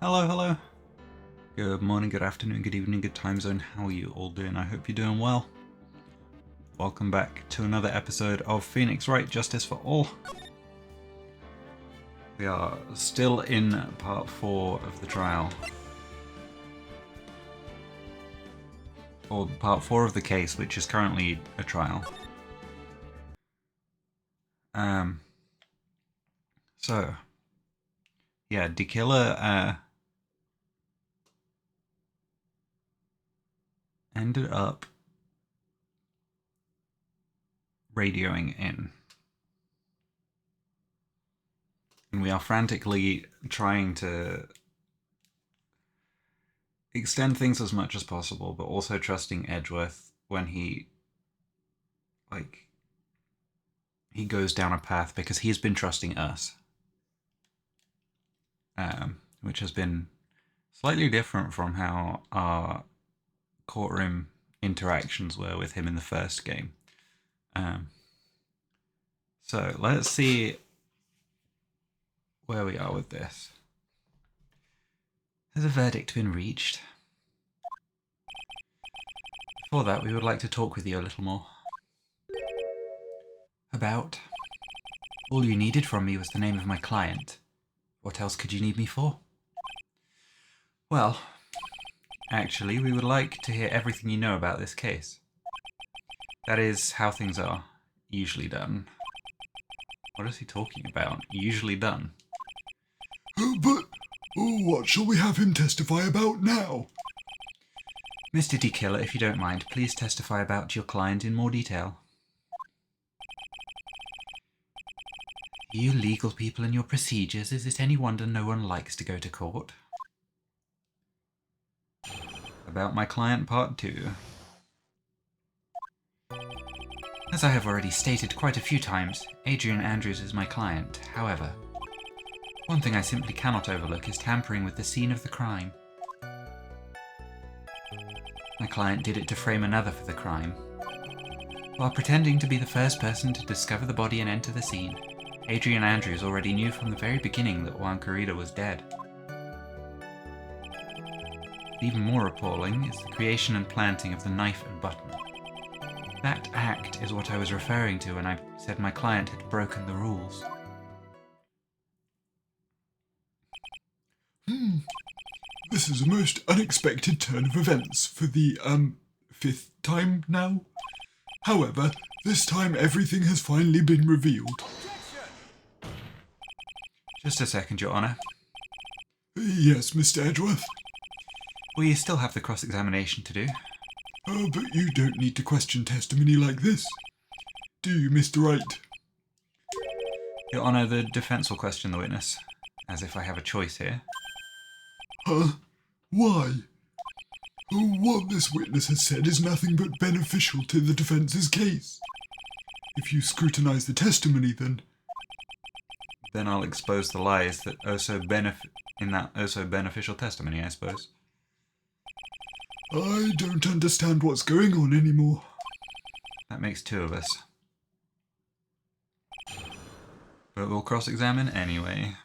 Hello, hello. Good morning, good afternoon, good evening, good time zone. How are you all doing? I hope you're doing well. Welcome back to another episode of Phoenix Wright, Justice for All. We are still in part 4 of the trial. Or part 4 of the case, which is currently a trial. So, yeah, the killer ended up radioing in. And we are frantically trying to extend things as much as possible, but also trusting Edgeworth when he goes down a path, because he's been trusting us. Which has been slightly different from how our courtroom interactions were with him in the first game. So let's see where we are with this. Has a verdict been reached? Before that, we would like to talk with you a little more. About? All you needed from me was the name of my client. What else could you need me for? Well, actually, we would like to hear everything you know about this case. That is how things are usually done. What is he talking about? Usually done. What shall we have him testify about now? Mr. D. Killer, if you don't mind, please testify about your client in more detail. You legal people and your procedures, is it any wonder no one likes to go to court? About my client, part 2. As I have already stated quite a few times, Adrian Andrews is my client. However, one thing I simply cannot overlook is tampering with the scene of the crime. My client did it to frame another for the crime. While pretending to be the first person to discover the body and enter the scene, Adrian Andrews already knew from the very beginning that Juan Corrida was dead. Even more appalling is the creation and planting of the knife and button. That act is what I was referring to when I said my client had broken the rules. This is a most unexpected turn of events for the, 5th time now. However, this time everything has finally been revealed. Just a second, Your Honour. Yes, Mr. Edgeworth? We still have the cross-examination to do. But you don't need to question testimony like this. Do you, Mr. Wright? Your Honour, the defence will question the witness, as if I have a choice here. Huh? Why? What this witness has said is nothing but beneficial to the defence's case. If you scrutinise the testimony, then I'll expose the lies that in that beneficial testimony, I suppose. I don't understand what's going on anymore. That makes 2 of us. But we'll cross-examine anyway.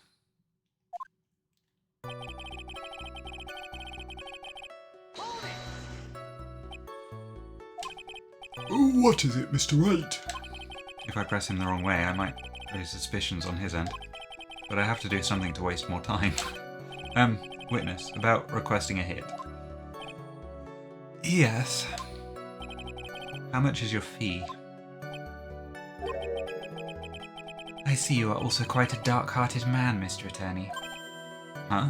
What is it, Mr. Wright? If I press him the wrong way, I might raise suspicions on his end. But I have to do something to waste more time. Witness, about requesting a hit. Yes. How much is your fee? I see you are also quite a dark-hearted man, Mr. Attorney. Huh?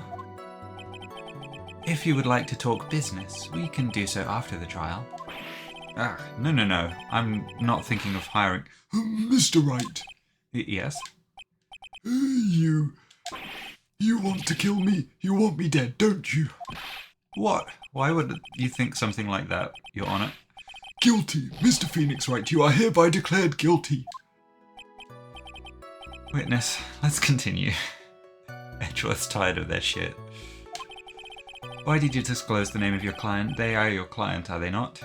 If you would like to talk business, we can do so after the trial. No. I'm not thinking of hiring... Mr. Wright? Yes? You want to kill me? You want me dead, don't you? What? Why would you think something like that, Your Honour? Guilty. Mr. Phoenix Wright, you are hereby declared guilty. Witness, let's continue. Edgeworth's tired of their shit. Why did you disclose the name of your client? They are your client, are they not?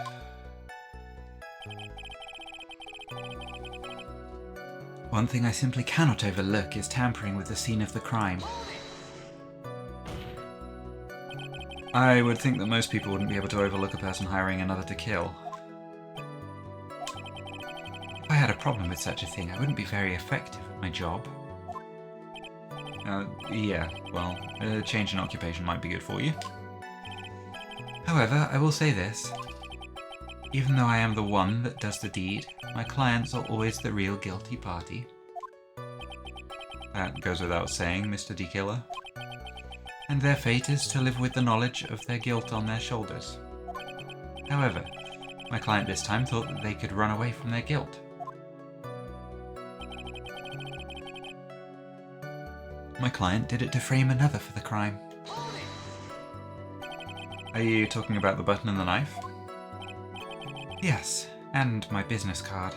One thing I simply cannot overlook is tampering with the scene of the crime. I would think that most people wouldn't be able to overlook a person hiring another to kill. If I had a problem with such a thing, I wouldn't be very effective at my job. Yeah, well, a change in occupation might be good for you. However, I will say this. Even though I am the one that does the deed, my clients are always the real guilty party. That goes without saying, Mr. D-Killer. And their fate is to live with the knowledge of their guilt on their shoulders. However, my client this time thought that they could run away from their guilt. My client did it to frame another for the crime. Are you talking about the button and the knife? Yes, and my business card.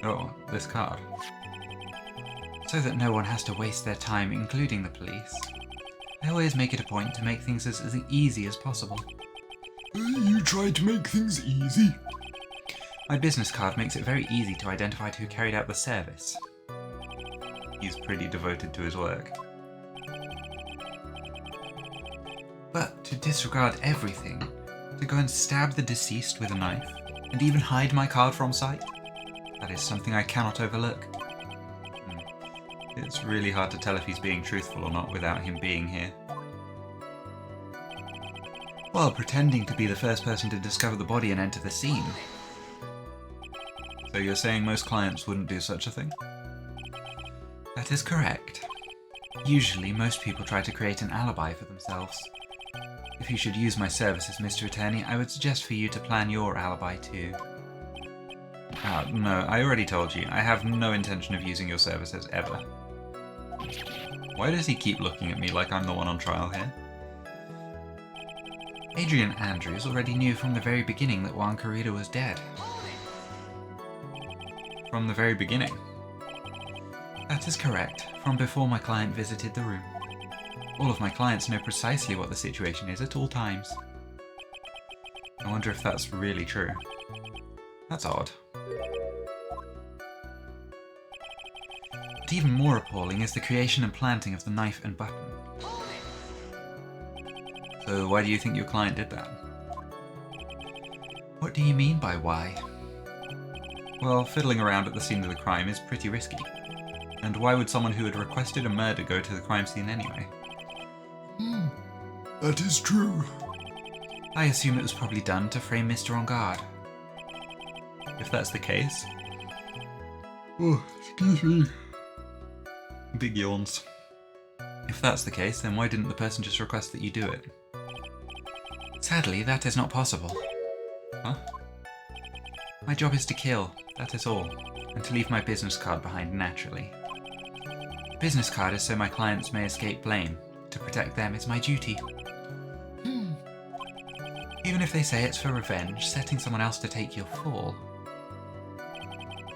Oh, this card. So that no one has to waste their time, including the police. I always make it a point to make things as easy as possible. You try to make things easy? My business card makes it very easy to identify who carried out the service. He's pretty devoted to his work. But to disregard everything, to go and stab the deceased with a knife, and even hide my card from sight, that is something I cannot overlook. It's really hard to tell if he's being truthful or not without him being here. While pretending to be the first person to discover the body and enter the scene. So you're saying most clients wouldn't do such a thing? That is correct. Usually, most people try to create an alibi for themselves. If you should use my services, Mr. Attorney, I would suggest for you to plan your alibi too. No, I already told you. I have no intention of using your services ever. Why does he keep looking at me like I'm the one on trial here? Adrian Andrews already knew from the very beginning that Juan Carrera was dead. From the very beginning? That is correct, from before my client visited the room. All of my clients know precisely what the situation is at all times. I wonder if that's really true. That's odd. But even more appalling is the creation and planting of the knife and button. So why do you think your client did that? What do you mean by why? Well, fiddling around at the scene of the crime is pretty risky. And why would someone who had requested a murder go to the crime scene anyway? That is true. I assume it was probably done to frame Mr. On Guard. If that's the case... Oh, excuse me. Big yawns. If that's the case, then why didn't the person just request that you do it? Sadly, that is not possible. Huh? My job is to kill, that is all, and to leave my business card behind naturally. The business card is so my clients may escape blame. To protect them is my duty. Even if they say it's for revenge, setting someone else to take your fall.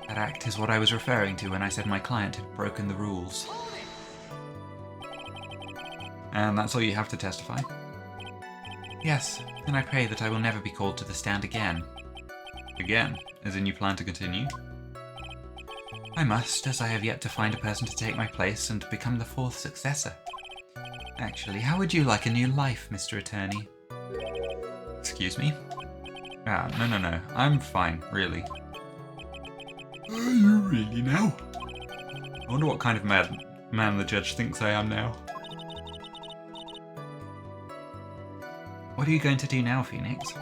That act is what I was referring to when I said my client had broken the rules. And that's all you have to testify? Yes, and I pray that I will never be called to the stand again. Again? As in you plan to continue? I must, as I have yet to find a person to take my place and become the fourth successor. Actually, how would you like a new life, Mr. Attorney? Excuse me? No. I'm fine, really. Are you really now? I wonder what kind of man the judge thinks I am now. What are you going to do now, Phoenix?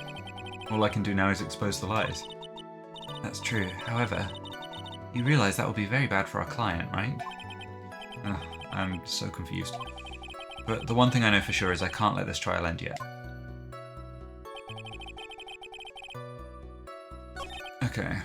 All I can do now is expose the lies. That's true. However, you realize that will be very bad for our client, right? I'm so confused. But the one thing I know for sure is I can't let this trial end yet. Okay.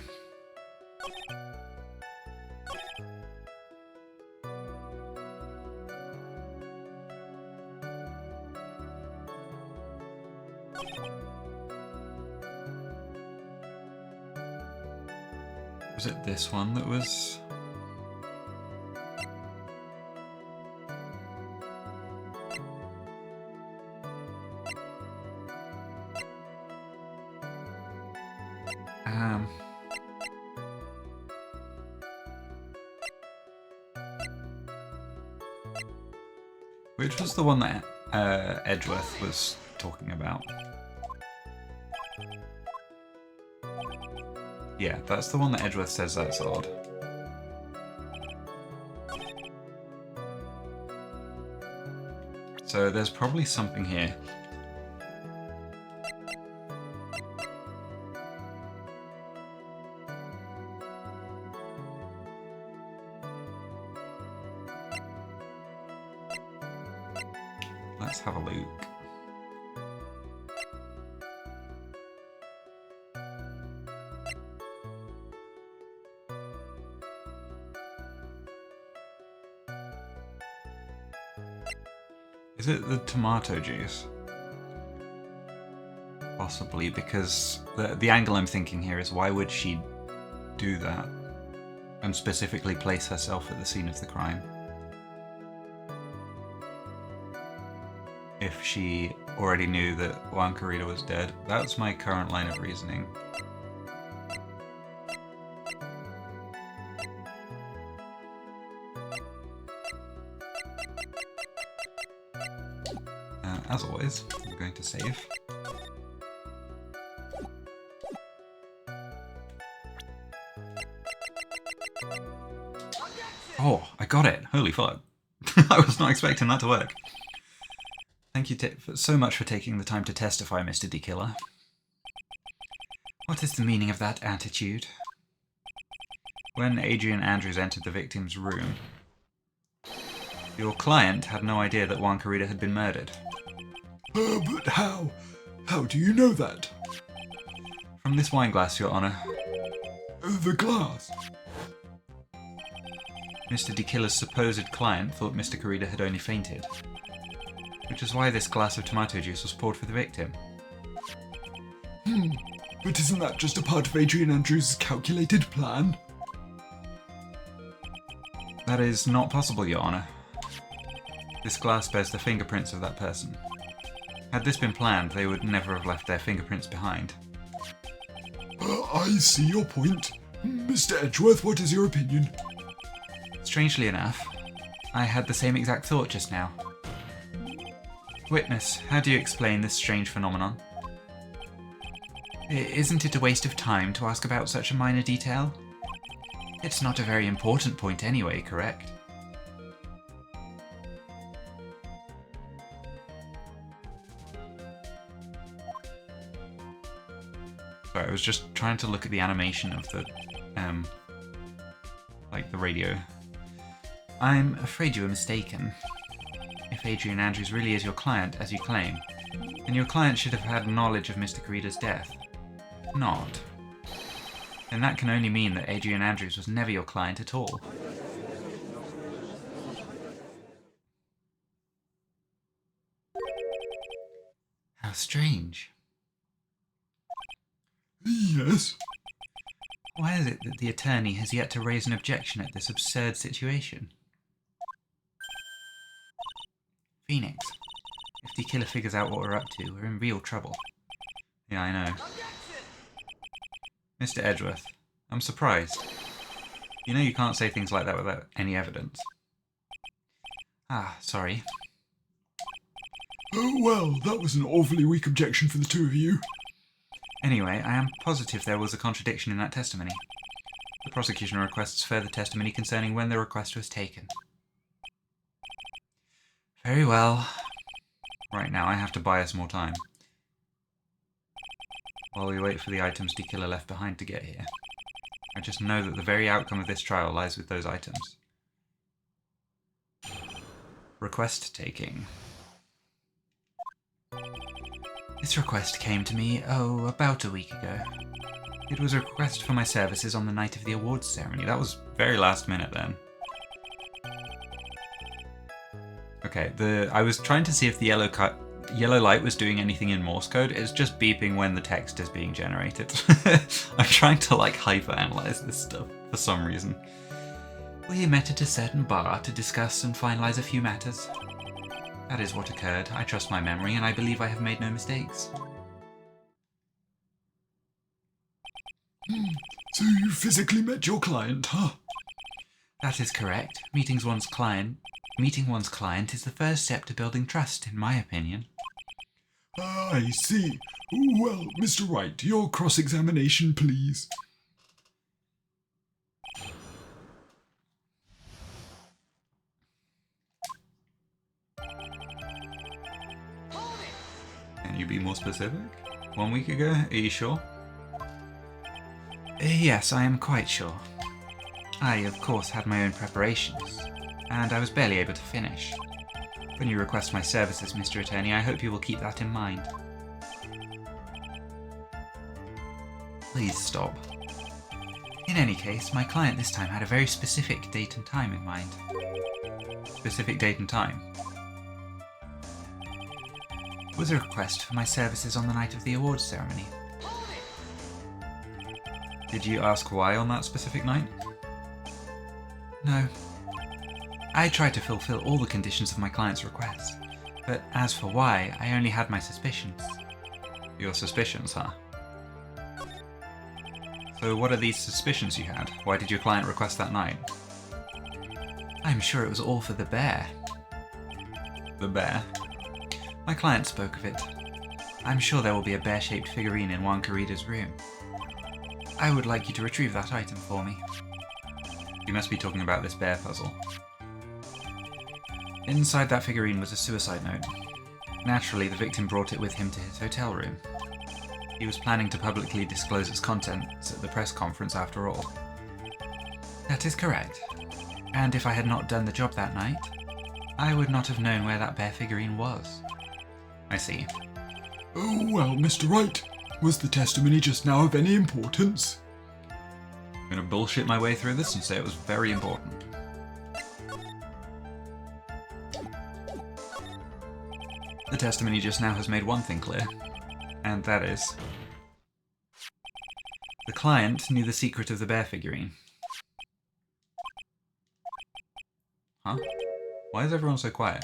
Was it this one that was... Which was the one that Edgeworth was talking about. Yeah, that's the one that Edgeworth says that's odd. So there's probably something here. Let's have a look. Is it the tomato juice? Possibly, because the angle I'm thinking here is why would she do that? And specifically place herself at the scene of the crime? If she already knew that Juan Carrera was dead. That's my current line of reasoning. As always, I'm going to save. Oh, I got it! Holy fuck. I was not expecting that to work. Thank you so much for taking the time to testify, Mr. D. Killer. What is the meaning of that attitude? When Adrian Andrews entered the victim's room, your client had no idea that Juan Carrera had been murdered. But how? How do you know that? From this wine glass, Your Honor. The glass? Mr. D. Killer's supposed client thought Mr. Carrera had only fainted, which is why this glass of tomato juice was poured for the victim. But isn't that just a part of Adrian Andrews' calculated plan? That is not possible, Your Honor. This glass bears the fingerprints of that person. Had this been planned, they would never have left their fingerprints behind. I see your point. Mr. Edgeworth, what is your opinion? Strangely enough, I had the same exact thought just now. Witness, how do you explain this strange phenomenon? Isn't it a waste of time to ask about such a minor detail? It's not a very important point anyway, correct? Sorry, I was just trying to look at the animation of the, like the radio. I'm afraid you were mistaken. If Adrian Andrews really is your client, as you claim, then your client should have had knowledge of Mr. Carreda's death. Not. Then that can only mean that Adrian Andrews was never your client at all. How strange. Yes? Why is it that the attorney has yet to raise an objection at this absurd situation? Phoenix, if the killer figures out what we're up to, we're in real trouble. Yeah, I know. Mr. Edgeworth, I'm surprised. You know you can't say things like that without any evidence. Ah, sorry. Oh well, that was an awfully weak objection for the two of you. Anyway, I am positive there was a contradiction in that testimony. The prosecution requests further testimony concerning when the request was taken. Very well. Right now, I have to buy us more time. While we wait for the items the killer left behind to get here. I just know that the very outcome of this trial lies with those items. Request taking. This request came to me, about a week ago. It was a request for my services on the night of the awards ceremony. That was very last minute then. Okay, I was trying to see if the yellow light was doing anything in Morse code. It's just beeping when the text is being generated. I'm trying to hyper-analyze this stuff for some reason. We met at a certain bar to discuss and finalize a few matters. That is what occurred. I trust my memory, and I believe I have made no mistakes. So you physically met your client, huh? That is correct. Meeting one's client is the first step to building trust, in my opinion. I see. Well, Mr. Wright, your cross-examination, please. Can you be more specific? 1 week ago? Are you sure? Yes, I am quite sure. I, of course, had my own preparations, and I was barely able to finish. When you request my services, Mr. Attorney, I hope you will keep that in mind. Please stop. In any case, my client this time had a very specific date and time in mind. Specific date and time? Was a request for my services on the night of the awards ceremony. Did you ask why on that specific night? No. I tried to fulfill all the conditions of my client's request, but as for why, I only had my suspicions. Your suspicions, huh? So what are these suspicions you had? Why did your client request that night? I'm sure it was all for the bear. The bear? My client spoke of it. I'm sure there will be a bear-shaped figurine in Juan Corrida's room. I would like you to retrieve that item for me. You must be talking about this bear puzzle. Inside that figurine was a suicide note. Naturally, the victim brought it with him to his hotel room. He was planning to publicly disclose its contents at the press conference after all. That is correct. And if I had not done the job that night, I would not have known where that bear figurine was. I see. Oh, well, Mr. Wright, was the testimony just now of any importance? I'm gonna bullshit my way through this and say it was very important. The testimony just now has made one thing clear, and that is... the client knew the secret of the bear figurine. Huh? Why is everyone so quiet?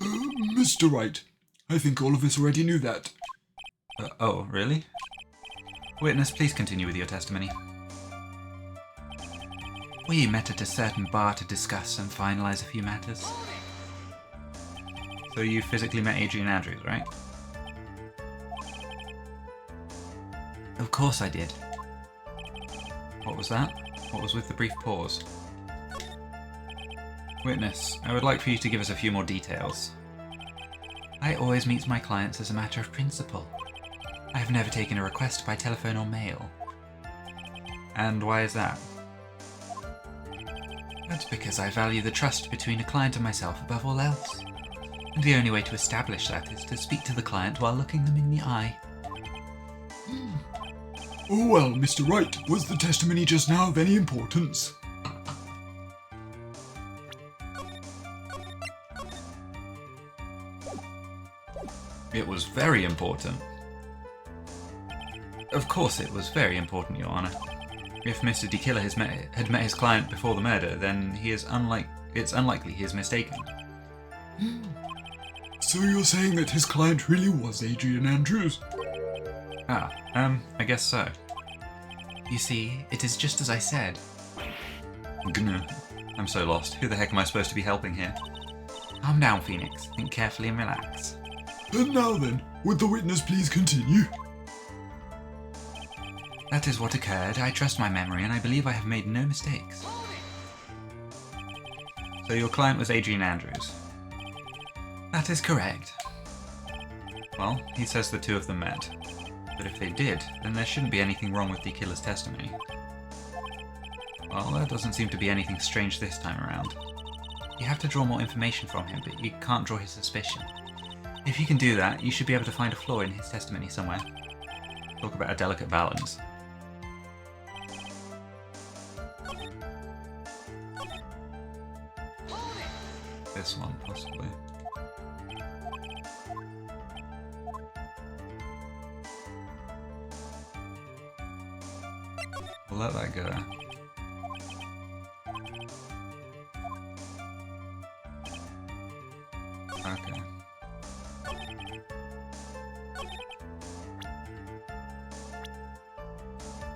Mr. Wright, I think all of us already knew that. Oh, really? Witness, please continue with your testimony. We met at a certain bar to discuss and finalize a few matters. So you physically met Adrian Andrews, right? Of course I did. What was that? What was with the brief pause? Witness, I would like for you to give us a few more details. I always meet my clients as a matter of principle. I have never taken a request by telephone or mail. And why is that? That's because I value the trust between a client and myself above all else. And the only way to establish that is to speak to the client while looking them in the eye. Oh, well, Mr. Wright, was the testimony just now of any importance? It was very important. Of course it was very important, Your Honor. If Mr. D. Killer had met his client before the murder, then it's unlikely he is mistaken. So you're saying that his client really was Adrian Andrews? I guess so. You see, it is just as I said. I'm so lost. Who the heck am I supposed to be helping here? Calm down, Phoenix. Think carefully and relax. And now then, would the witness please continue? That is what occurred. I trust my memory, and I believe I have made no mistakes. So your client was Adrian Andrews? That is correct. Well, he says the two of them met. But if they did, then there shouldn't be anything wrong with the killer's testimony. Well, there doesn't seem to be anything strange this time around. You have to draw more information from him, but you can't draw his suspicion. If you can do that, you should be able to find a flaw in his testimony somewhere. Talk about a delicate balance. This one, possibly. We'll let that go. Okay.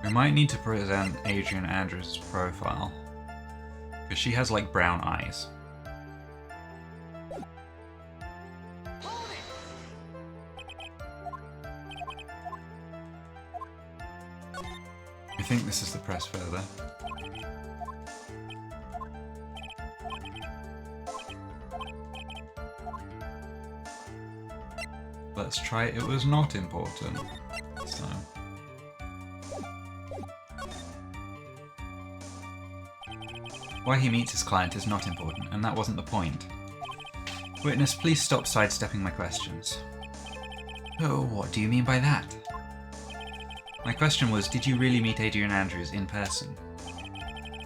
We might need to present Adrian Andrews' profile. she has like brown eyes. I think this is the press further. Let's try it. It was not important this time. Why he meets his client is not important, and that wasn't the point. Witness, please stop sidestepping my questions. Oh, what do you mean by that? My question was, did you really meet Adrian Andrews in person?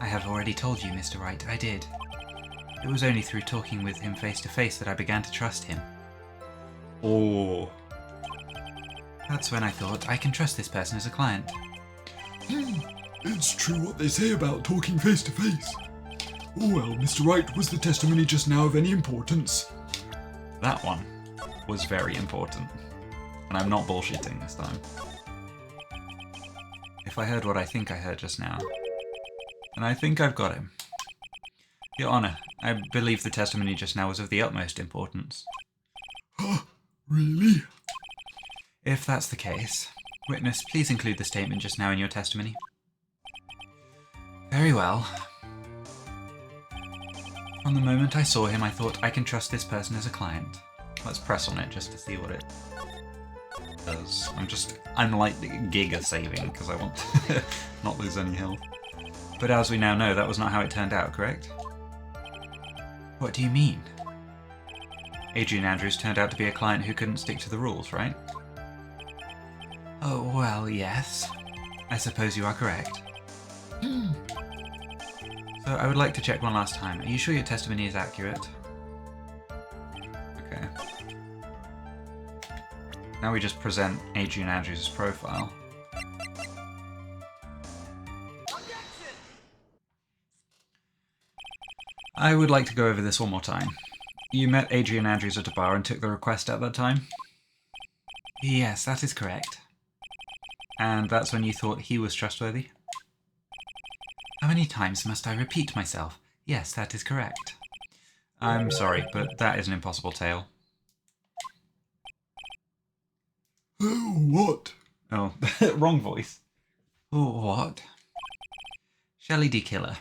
I have already told you, Mr. Wright, I did. It was only through talking with him face to face that I began to trust him. Oh. That's when I thought, I can trust this person as a client. It's true what they say about talking face to face. Oh well, Mr. Wright, was the testimony just now of any importance? That one was very important. And I'm not bullshitting this time. If I heard what I think I heard just now, and I think I've got him. Your Honour, I believe the testimony just now was of the utmost importance. Huh? Really? If that's the case, witness, please include the statement just now in your testimony. Very well. From the moment I saw him, I thought I can trust this person as a client. Let's press on it just to see what it does. I'm like giga saving because I want to not lose any health. But as we now know, that was not how it turned out, correct? What do you mean? Adrian Andrews turned out to be a client who couldn't stick to the rules, right? Oh, well, yes. I suppose you are correct. So I would like to check one last time. Are you sure your testimony is accurate? Okay. Now we just present Adrian Andrews' profile. I would like to go over this one more time. You met Adrian Andrews at a bar and took the request at that time? Yes, that is correct. And that's when you thought he was trustworthy? How many times must I repeat myself? Yes, that is correct. I'm sorry, but that is an impossible tale. Oh, what? Oh, wrong voice. Oh, what? Shelley D. Killer.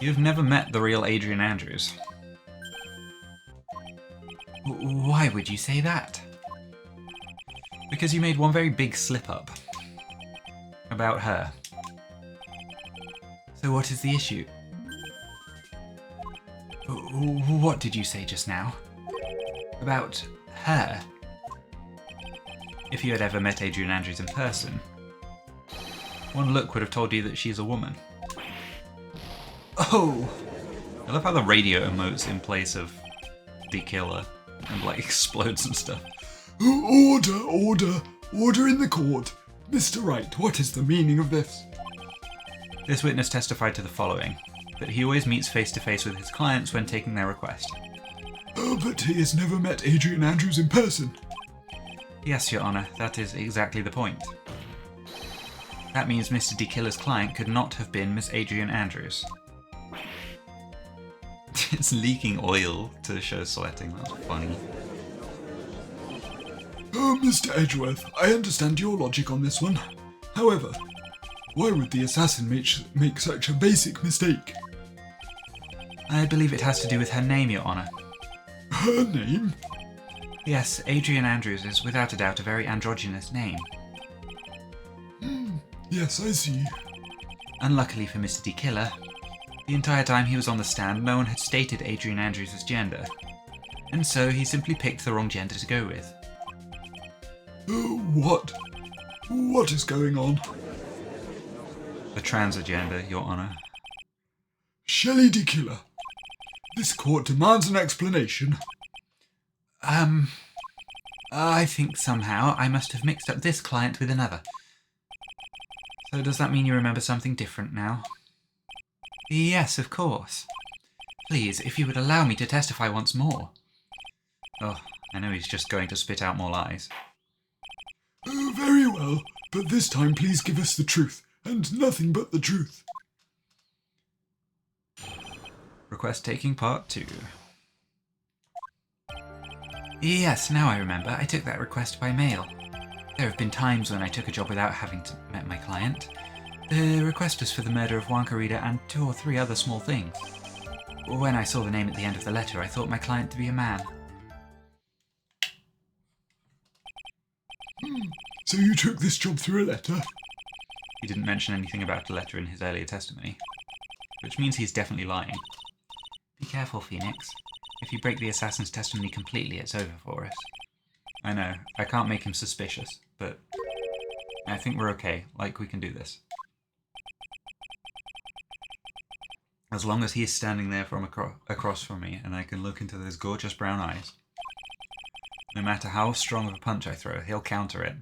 You've never met the real Adrian Andrews. Why would you say that? Because you made one very big slip-up. About her. So what is the issue? What did you say just now? About her? If you had ever met Adrian Andrews in person, one look would have told you that she's a woman. Oh! I love how the radio emotes in place of the killer and like explodes and stuff. Order, order, order in the court. Mr. Wright, what is the meaning of this? This witness testified to the following, that he always meets face to face with his clients when taking their request. But he has never met Adrian Andrews in person. Yes, Your Honour, that is exactly the point. That means Mr. D. Killer's client could not have been Miss Adrian Andrews. It's leaking oil to show sweating, that's funny. Oh, Mr. Edgeworth, I understand your logic on this one. However, why would the assassin make such a basic mistake? I believe it has to do with her name, Your Honour. Her name? Yes, Adrian Andrews is without a doubt a very androgynous name. Yes, I see. Unluckily for Mr. D. Killer, the entire time he was on the stand, no one had stated Adrian Andrews' gender, and so he simply picked the wrong gender to go with. What? What is going on? The trans agenda, Your Honour. Shelley D. Killer, this court demands an explanation. I think somehow I must have mixed up this client with another. So does that mean you remember something different now? Yes, of course. Please, if you would allow me to testify once more. Oh, I know he's just going to spit out more lies. Very well, but this time please give us the truth, and nothing but the truth. Request taking part 2. Yes, now I remember. I took that request by mail. There have been times when I took a job without having met my client. The request was for the murder of Wonka Reader and 2 or 3 other small things. When I saw the name at the end of the letter, I thought my client to be a man. So you took this job through a letter? He didn't mention anything about a letter in his earlier testimony, which means he's definitely lying. Be careful, Phoenix. If you break the assassin's testimony completely, it's over for us. I know, I can't make him suspicious, but I think we're okay, like we can do this. As long as he's standing there from across from me and I can look into those gorgeous brown eyes. No matter how strong of a punch I throw, he'll counter it.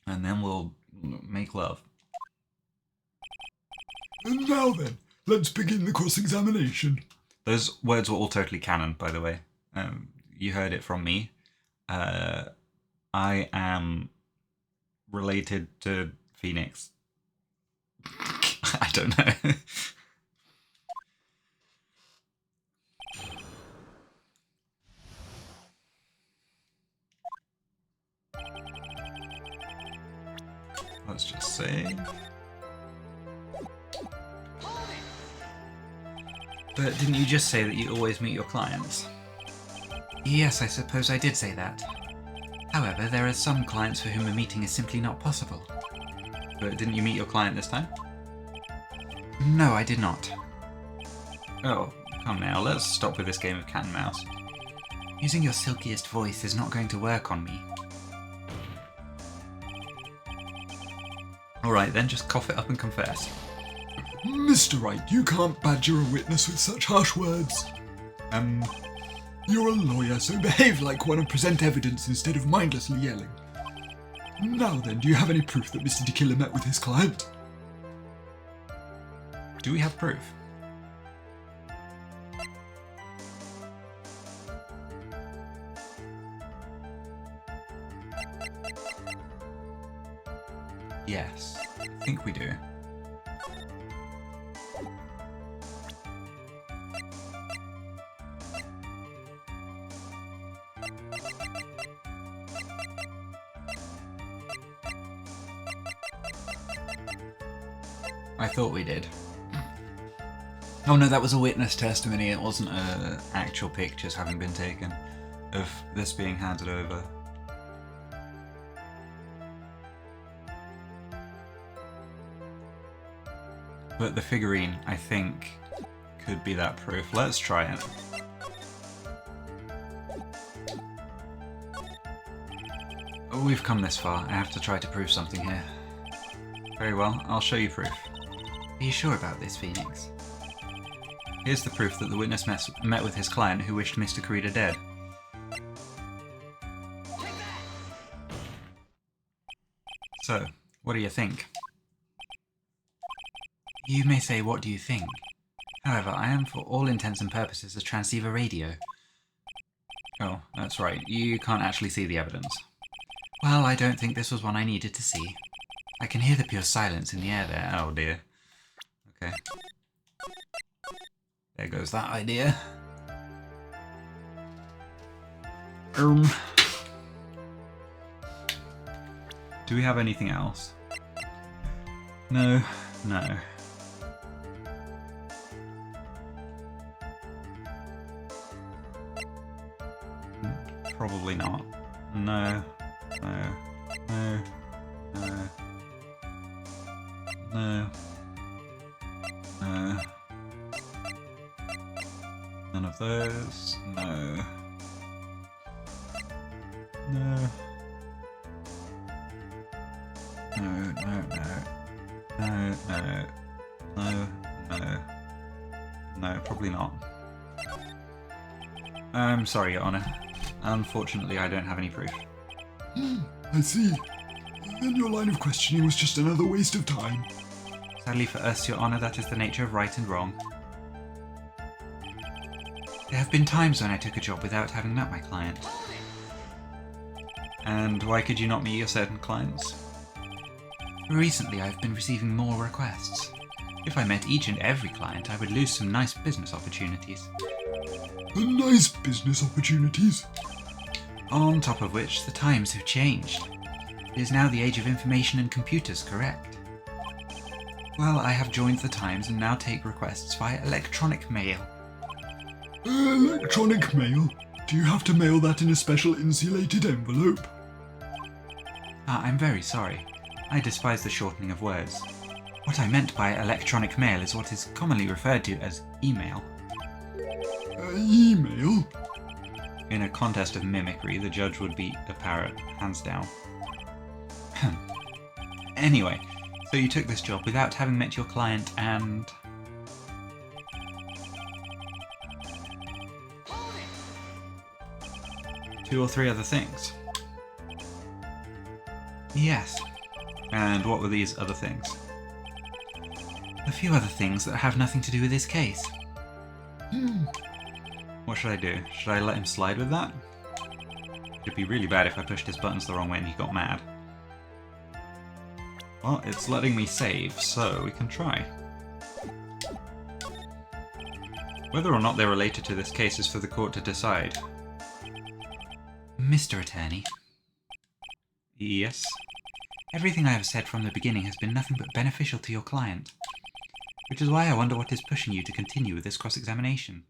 And then we'll make love. And now then, let's begin the cross-examination. Those words were all totally canon, by the way. You heard it from me. I am related to Phoenix. I don't know. Let's just say. But didn't you just say that you always meet your clients? Yes, I suppose I did say that. However, there are some clients for whom a meeting is simply not possible. But didn't you meet your client this time? No, I did not. Oh, come now, let's stop with this game of cat and mouse. Using your silkiest voice is not going to work on me. Alright then, just cough it up and confess. Mr. Wright, you can't badger a witness with such harsh words. You're a lawyer, so behave like one and present evidence instead of mindlessly yelling. Now then, do you have any proof that Mr. DeKiller met with his client? Do we have proof? Yes, I think we do. I thought we did. Oh no, that was a witness testimony. It wasn't actual pictures having been taken of this being handed over. But the figurine, I think, could be that proof. Let's try it. Oh, we've come this far. I have to try to prove something here. Very well, I'll show you proof. Are you sure about this, Phoenix? Here's the proof that the witness met with his client who wished Mr. Corrida dead. So, what do you think? You may say, what do you think? However, I am for all intents and purposes a transceiver radio. Oh, that's right. You can't actually see the evidence. Well, I don't think this was one I needed to see. I can hear the pure silence in the air there. Oh dear. Okay. There goes that idea. Do we have anything else? No. No. Probably not. No. No. No. No. No. No. None of those. No. No. No, no, no. No, no. No, no. No, probably not. I'm sorry, Your Honor. Unfortunately, I don't have any proof. I see. Then your line of questioning was just another waste of time. Sadly for us, Your Honor, that is the nature of right and wrong. There have been times when I took a job without having met my client. And why could you not meet your certain clients? Recently, I've been receiving more requests. If I met each and every client, I would lose some nice business opportunities. Nice business opportunities? On top of which, the times have changed. It is now the age of information and computers, correct? Well, I have joined the times and now take requests via electronic mail. Electronic mail? Do you have to mail that in a special insulated envelope? I'm very sorry. I despise the shortening of words. What I meant by electronic mail is what is commonly referred to as email. Email? In a contest of mimicry, the judge would beat a parrot, hands down. Anyway, so you took this job without having met your client and... two or three other things. Yes. And what were these other things? A few other things that have nothing to do with this case. What should I do? Should I let him slide with that? It'd be really bad if I pushed his buttons the wrong way and he got mad. Well, it's letting me save, so we can try. Whether or not they're related to this case is for the court to decide. Mr. Attorney. Yes? Everything I have said from the beginning has been nothing but beneficial to your client. Which is why I wonder what is pushing you to continue with this cross-examination.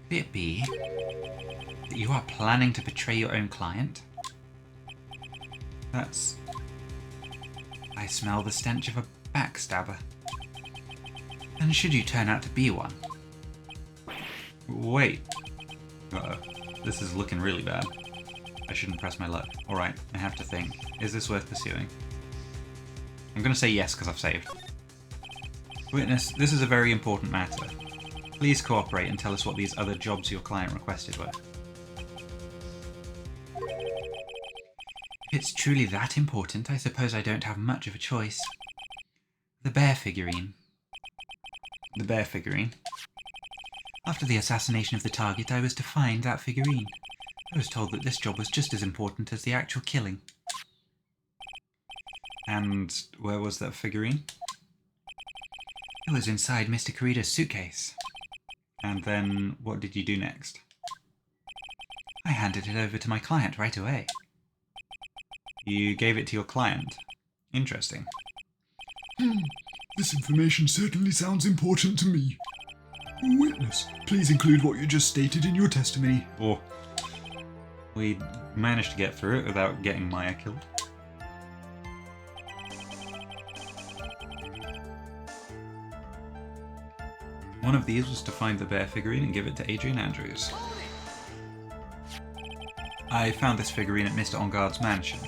Could it be that you are planning to betray your own client? That's... I smell the stench of a backstabber. And should you turn out to be one... Wait. Uh-oh. This is looking really bad. I shouldn't press my luck. Alright, I have to think. Is this worth pursuing? I'm going to say yes because I've saved. Witness, this is a very important matter. Please cooperate and tell us what these other jobs your client requested were. If it's truly that important, I suppose I don't have much of a choice. The bear figurine. The bear figurine? After the assassination of the target, I was to find that figurine. I was told that this job was just as important as the actual killing. And where was that figurine? It was inside Mr. Corrida's suitcase. And then what did you do next? I handed it over to my client right away. You gave it to your client? Interesting. This information certainly sounds important to me. Witness, please include what you just stated in your testimony. Oh, we managed to get through it without getting Maya killed. One of these was to find the bear figurine and give it to Adrian Andrews. I found this figurine at Mr. Engarde's mansion.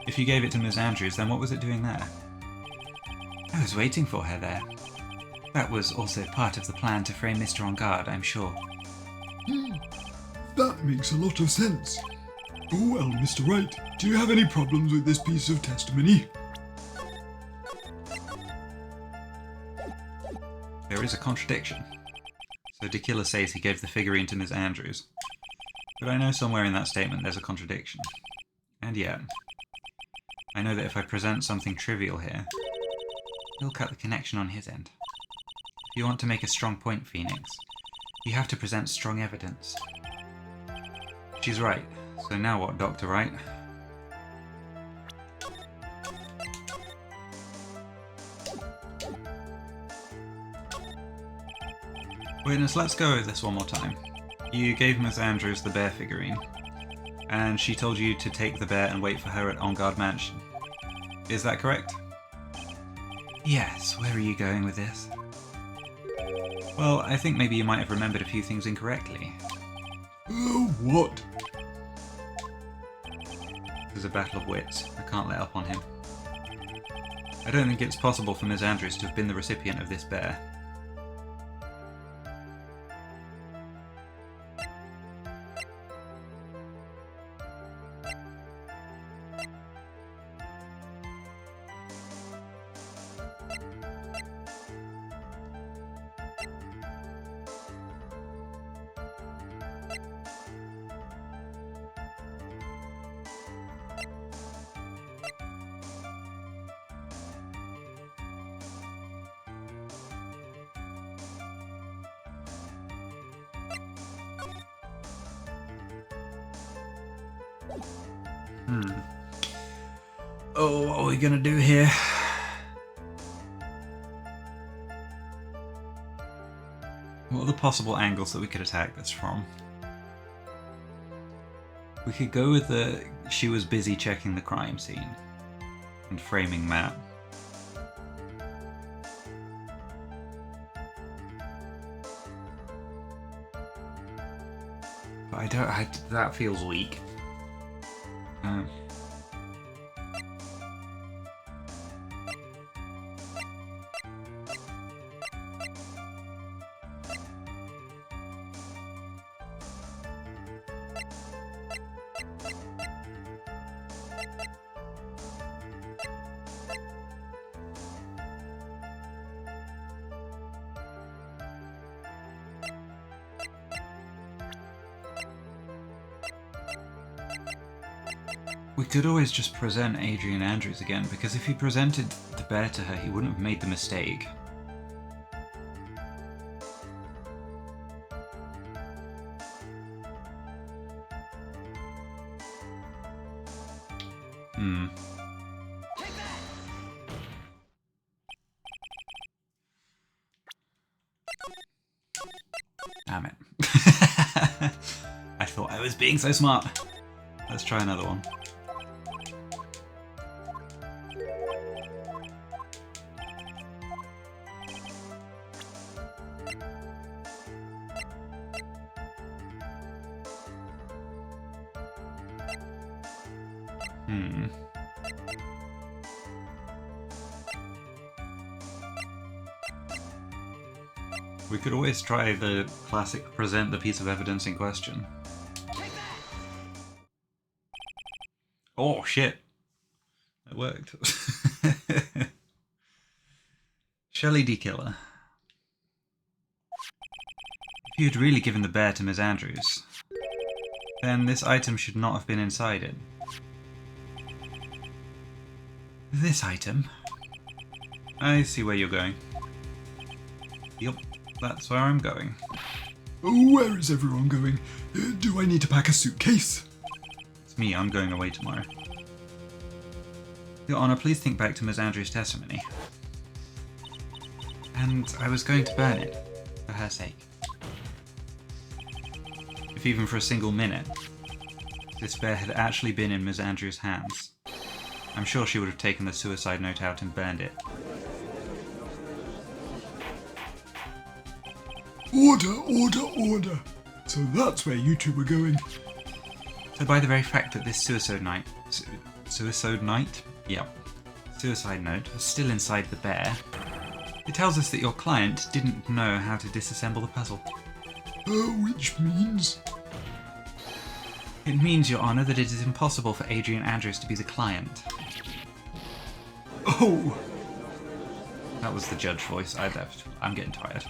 If you gave it to Ms. Andrews, then what was it doing there? I was waiting for her there. That was also part of the plan to frame Mr. Engarde, I'm sure. That makes a lot of sense. Oh well, Mr. Wright, do you have any problems with this piece of testimony? There is a contradiction. So Dekilla says he gave the figurine to Ms. Andrews. But I know somewhere in that statement there's a contradiction. And yet, I know that if I present something trivial here, he'll cut the connection on his end. If you want to make a strong point, Phoenix, you have to present strong evidence. She's right. So now what, Dr. Wright? Witness, let's go over this one more time. You gave Ms. Andrews the bear figurine, and she told you to take the bear and wait for her at Engarde Mansion. Is that correct? Yes, where are you going with this? Well, I think maybe you might have remembered a few things incorrectly. What? There's a battle of wits. I can't let up on him. I don't think it's possible for Ms. Andrews to have been the recipient of this bear. Oh, what are we gonna do here? What are the possible angles that we could attack this from? We could go with she was busy checking the crime scene and framing that. But that feels weak. We could always just present Adrian Andrews again, because if he presented the bear to her, he wouldn't have made the mistake. Damn it. I thought I was being so smart. Let's try another one. We could always try the classic present the piece of evidence in question. Oh shit. It worked. Shelley D. Killer. If you'd really given the bear to Ms. Andrews, then this item should not have been inside it. This item? I see where you're going. Yup, that's where I'm going. Oh, where is everyone going? Do I need to pack a suitcase? It's me, I'm going away tomorrow. Your Honour, please think back to Ms. Andrews' testimony. And I was going to burn it, for her sake. If even for a single minute, this bear had actually been in Ms. Andrews' hands, I'm sure she would have taken the suicide note out and burned it. Order, order, order! So that's where you two were going. So by the very fact that this suicide note was still inside the bear, it tells us that your client didn't know how to disassemble the puzzle. Which means? It means, Your Honour, that it is impossible for Adrian Andrews to be the client. Oh! That was the judge voice. I'm getting tired.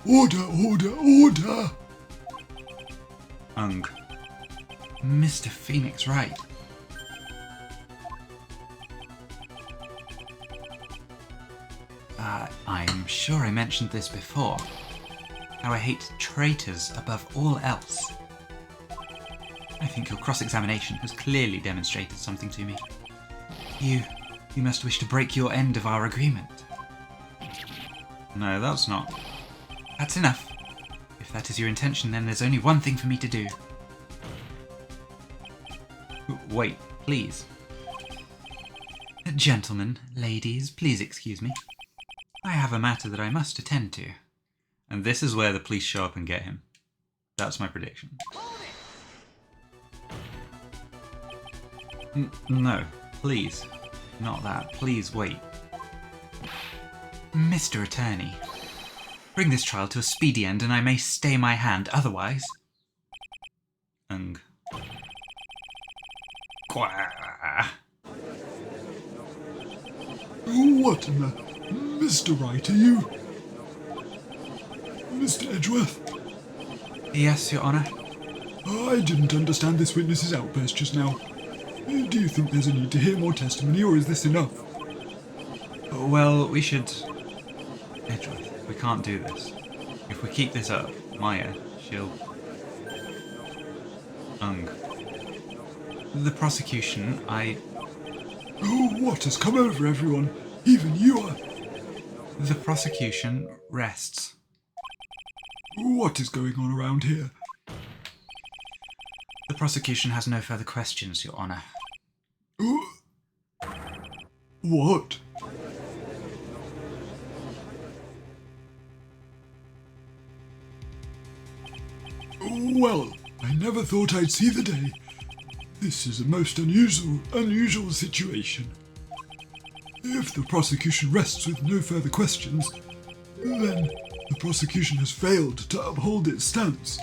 Order, order, order! Mr. Phoenix Wright. I'm sure I mentioned this before. How I hate traitors above all else. I think your cross-examination has clearly demonstrated something to me. You must wish to break your end of our agreement. No, that's not. That's enough. If that is your intention, then there's only one thing for me to do. Wait, please. Gentlemen, ladies, please excuse me. I have a matter that I must attend to. And this is where the police show up and get him. That's my prediction. No, please. Not that. Please wait. Mr. Attorney, bring this trial to a speedy end and I may stay my hand otherwise. What in the... Mr. Wright, are you... Mr. Edgeworth? Yes, Your Honour. I didn't understand this witness's outburst just now. Do you think there's a need to hear more testimony, or is this enough? Well, we should... Edgeworth, we can't do this. If we keep this up, Maya, she'll... The prosecution, Oh, what has come over everyone? Even you are... The prosecution rests. What is going on around here? The prosecution has no further questions, Your Honour. What? Well, I never thought I'd see the day. This is a most unusual situation. If the prosecution rests with no further questions, then the prosecution has failed to uphold its stance.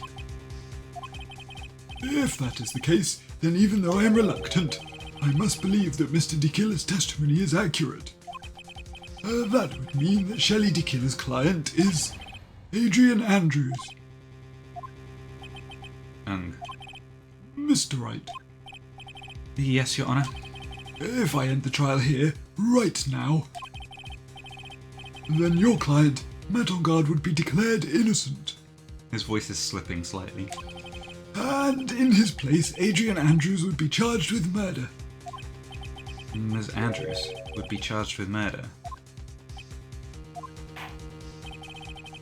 If that is the case, then even though I am reluctant, I must believe that Mr. DeKiller's testimony is accurate. That would mean that Shelley DeKiller's client is Adrian Andrews. Mr. Wright. Yes, Your Honour. If I end the trial here, right now, then your client, Matt on Guard, would be declared innocent. His voice is slipping slightly. And in his place, Adrian Andrews would be charged with murder. Ms. Andrews would be charged with murder.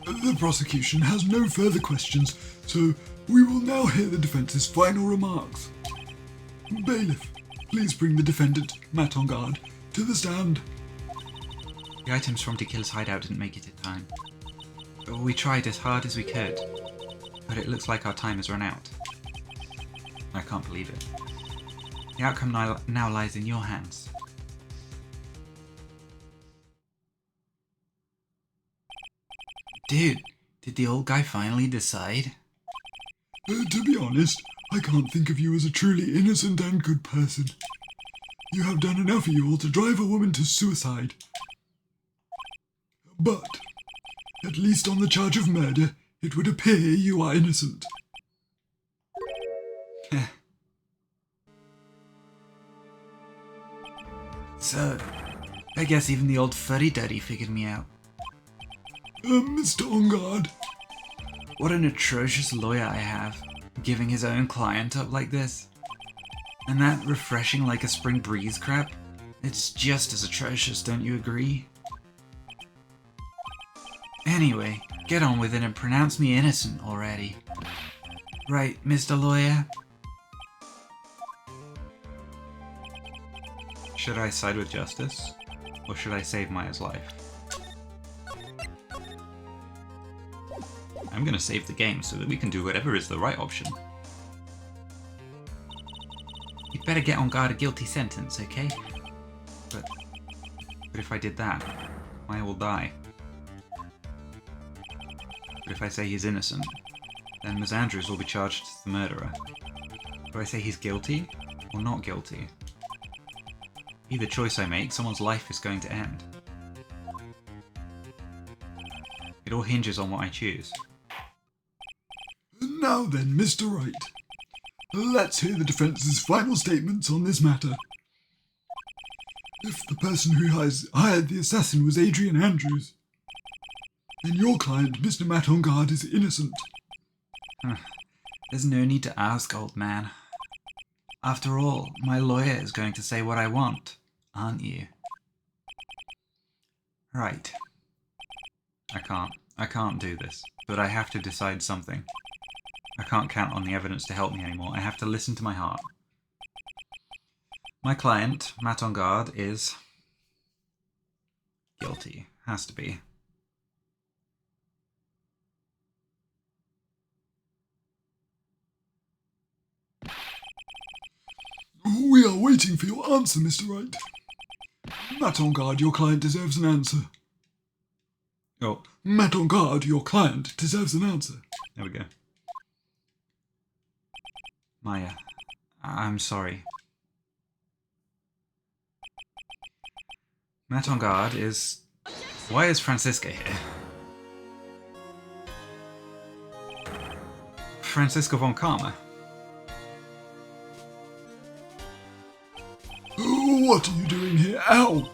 The prosecution has no further questions, so we will now hear the defence's final remarks. Bailiff, please bring the defendant, Matt on Guard, to the stand. The items from DeKiller's hideout didn't make it in time. We tried as hard as we could, but it looks like our time has run out. I can't believe it. The outcome now lies in your hands. Dude, did the old guy finally decide? To be honest, I can't think of you as a truly innocent and good person. You have done enough evil to drive a woman to suicide. But, at least on the charge of murder, it would appear you are innocent. So, I guess even the old fuddy-duddy figured me out. Mr. On Guard. What an atrocious lawyer I have, giving his own client up like this. And that refreshing like a spring breeze crap, it's just as atrocious, don't you agree? Anyway, get on with it and pronounce me innocent already. Right, Mr. Lawyer? Should I side with justice, or should I save Maya's life? I'm gonna save the game so that we can do whatever is the right option. You'd better get on guard a guilty sentence, okay? But if I did that, Maya will die. But if I say he's innocent, then Ms. Andrews will be charged as the murderer. Do I say he's guilty, or not guilty? Either choice I make, someone's life is going to end. It all hinges on what I choose. Now then, Mr. Wright. Let's hear the defence's final statements on this matter. If the person who has hired the assassin was Adrian Andrews, then your client, Mr. Matt on Guard, is innocent. There's no need to ask, old man. After all, my lawyer is going to say what I want, aren't you? Right. I can't do this, but I have to decide something. I can't count on the evidence to help me anymore. I have to listen to my heart. My client, Matt on Guard, is guilty. Has to be. We are waiting for your answer, Mr. Wright. Matt on Guard, your client deserves an answer. Oh, Matt on Guard, your client deserves an answer. there we go. Maya, I'm sorry. Matt on Guard is... Why is Francisca here? Francisco von Karma. What are you doing here? Ow!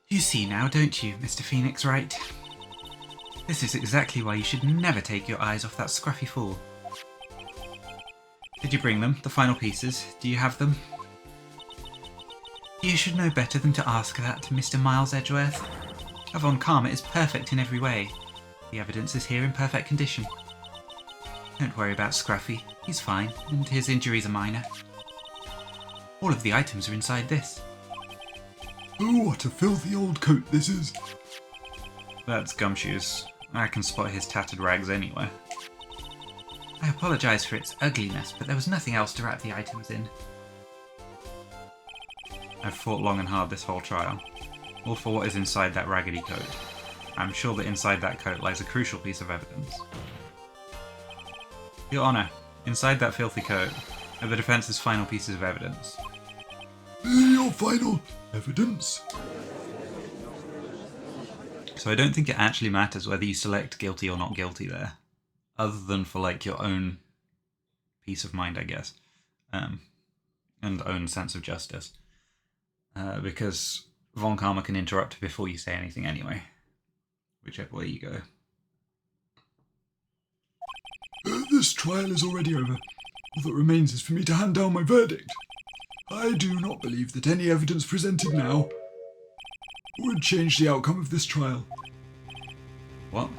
You see now, don't you, Mr. Phoenix Wright? This is exactly why you should never take your eyes off that scruffy fool. Did you bring them? The final pieces? Do you have them? You should know better than to ask that, Mr. Miles Edgeworth. Von Karma is perfect in every way. The evidence is here in perfect condition. Don't worry about Scruffy. He's fine, and his injuries are minor. All of the items are inside this. Oh, what a filthy old coat this is. That's Gumshoe's. I can spot his tattered rags anywhere. I apologise for its ugliness, but there was nothing else to wrap the items in. I've fought long and hard this whole trial, all for what is inside that raggedy coat. I'm sure that inside that coat lies a crucial piece of evidence. Your Honour, inside that filthy coat are the defence's final pieces of evidence. Your final evidence? So I don't think it actually matters whether you select guilty or not guilty there, other than for like your own peace of mind, I guess, and own sense of justice, because Von Karma can interrupt before you say anything anyway, whichever way you go. This trial is already over. All that remains is for me to hand down my verdict. I do not believe that any evidence presented now would change the outcome of this trial. What?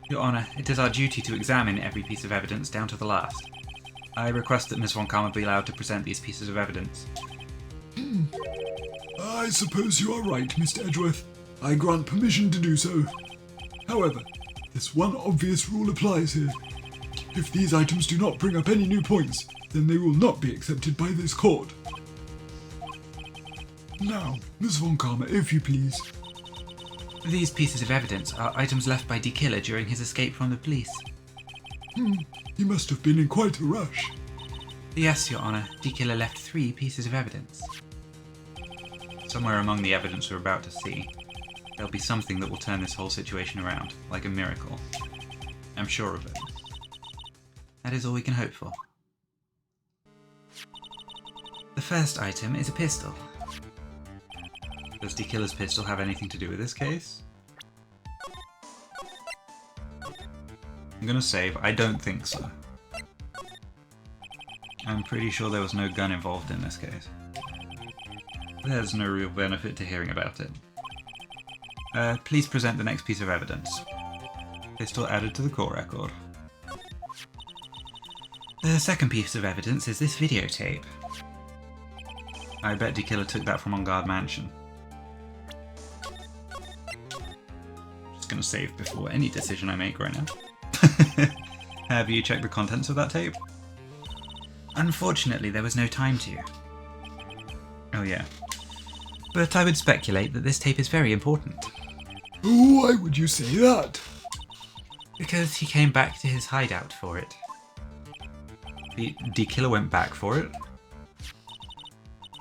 Your Honour, it is our duty to examine every piece of evidence down to the last. I request that Miss Von Karma be allowed to present these pieces of evidence. I suppose you are right, Mr. Edgeworth. I grant permission to do so. However, this one obvious rule applies here. If these items do not bring up any new points, then they will not be accepted by this court. Now, Miss Von Karma, if you please. These pieces of evidence are items left by D. Killer during his escape from the police. He must have been in quite a rush. Yes, Your Honour, D. Killer left 3 pieces of evidence. Somewhere among the evidence we're about to see, there'll be something that will turn this whole situation around, like a miracle. I'm sure of it. That is all we can hope for. The first item is a pistol. Does D. Killer's pistol have anything to do with this case? I'm gonna save. I don't think so. I'm pretty sure there was no gun involved in this case. There's no real benefit to hearing about it. Please present the next piece of evidence. Pistol added to the court record. The second piece of evidence is this videotape. I bet D. Killer took that from On Guard Mansion. Just gonna save before any decision I make right now. Have you checked the contents of that tape? Unfortunately, there was no time to. Oh yeah. But I would speculate that this tape is very important. Why would you say that? Because he came back to his hideout for it. The D. Killer went back for it?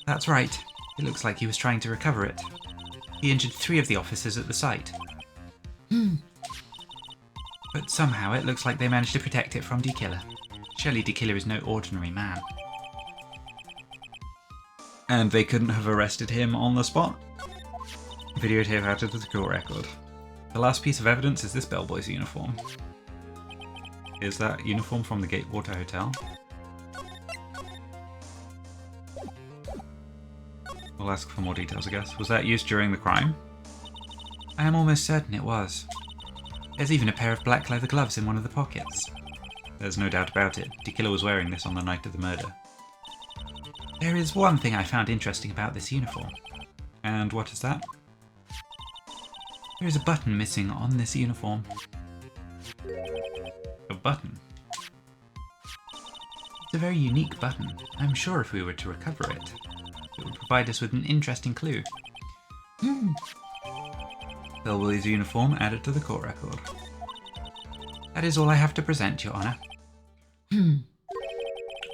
That's right. It looks like he was trying to recover it. He injured 3 of the officers at the site. But somehow it looks like they managed to protect it from D. Killer. Surely D. Killer is no ordinary man. And they couldn't have arrested him on the spot? Videotape added to the court record. The last piece of evidence is this bellboy's uniform. Is that uniform from the Gatewater Hotel? We'll ask for more details, I guess. Was that used during the crime? I am almost certain it was. There's even a pair of black leather gloves in one of the pockets. There's no doubt about it. D. Killer was wearing this on the night of the murder. There is one thing I found interesting about this uniform. And what is that? There is a button missing on this uniform. A button? It's a very unique button. I'm sure if we were to recover it, it would provide us with an interesting clue. Bellboy's uniform added to the court record. That is all I have to present, Your Honour.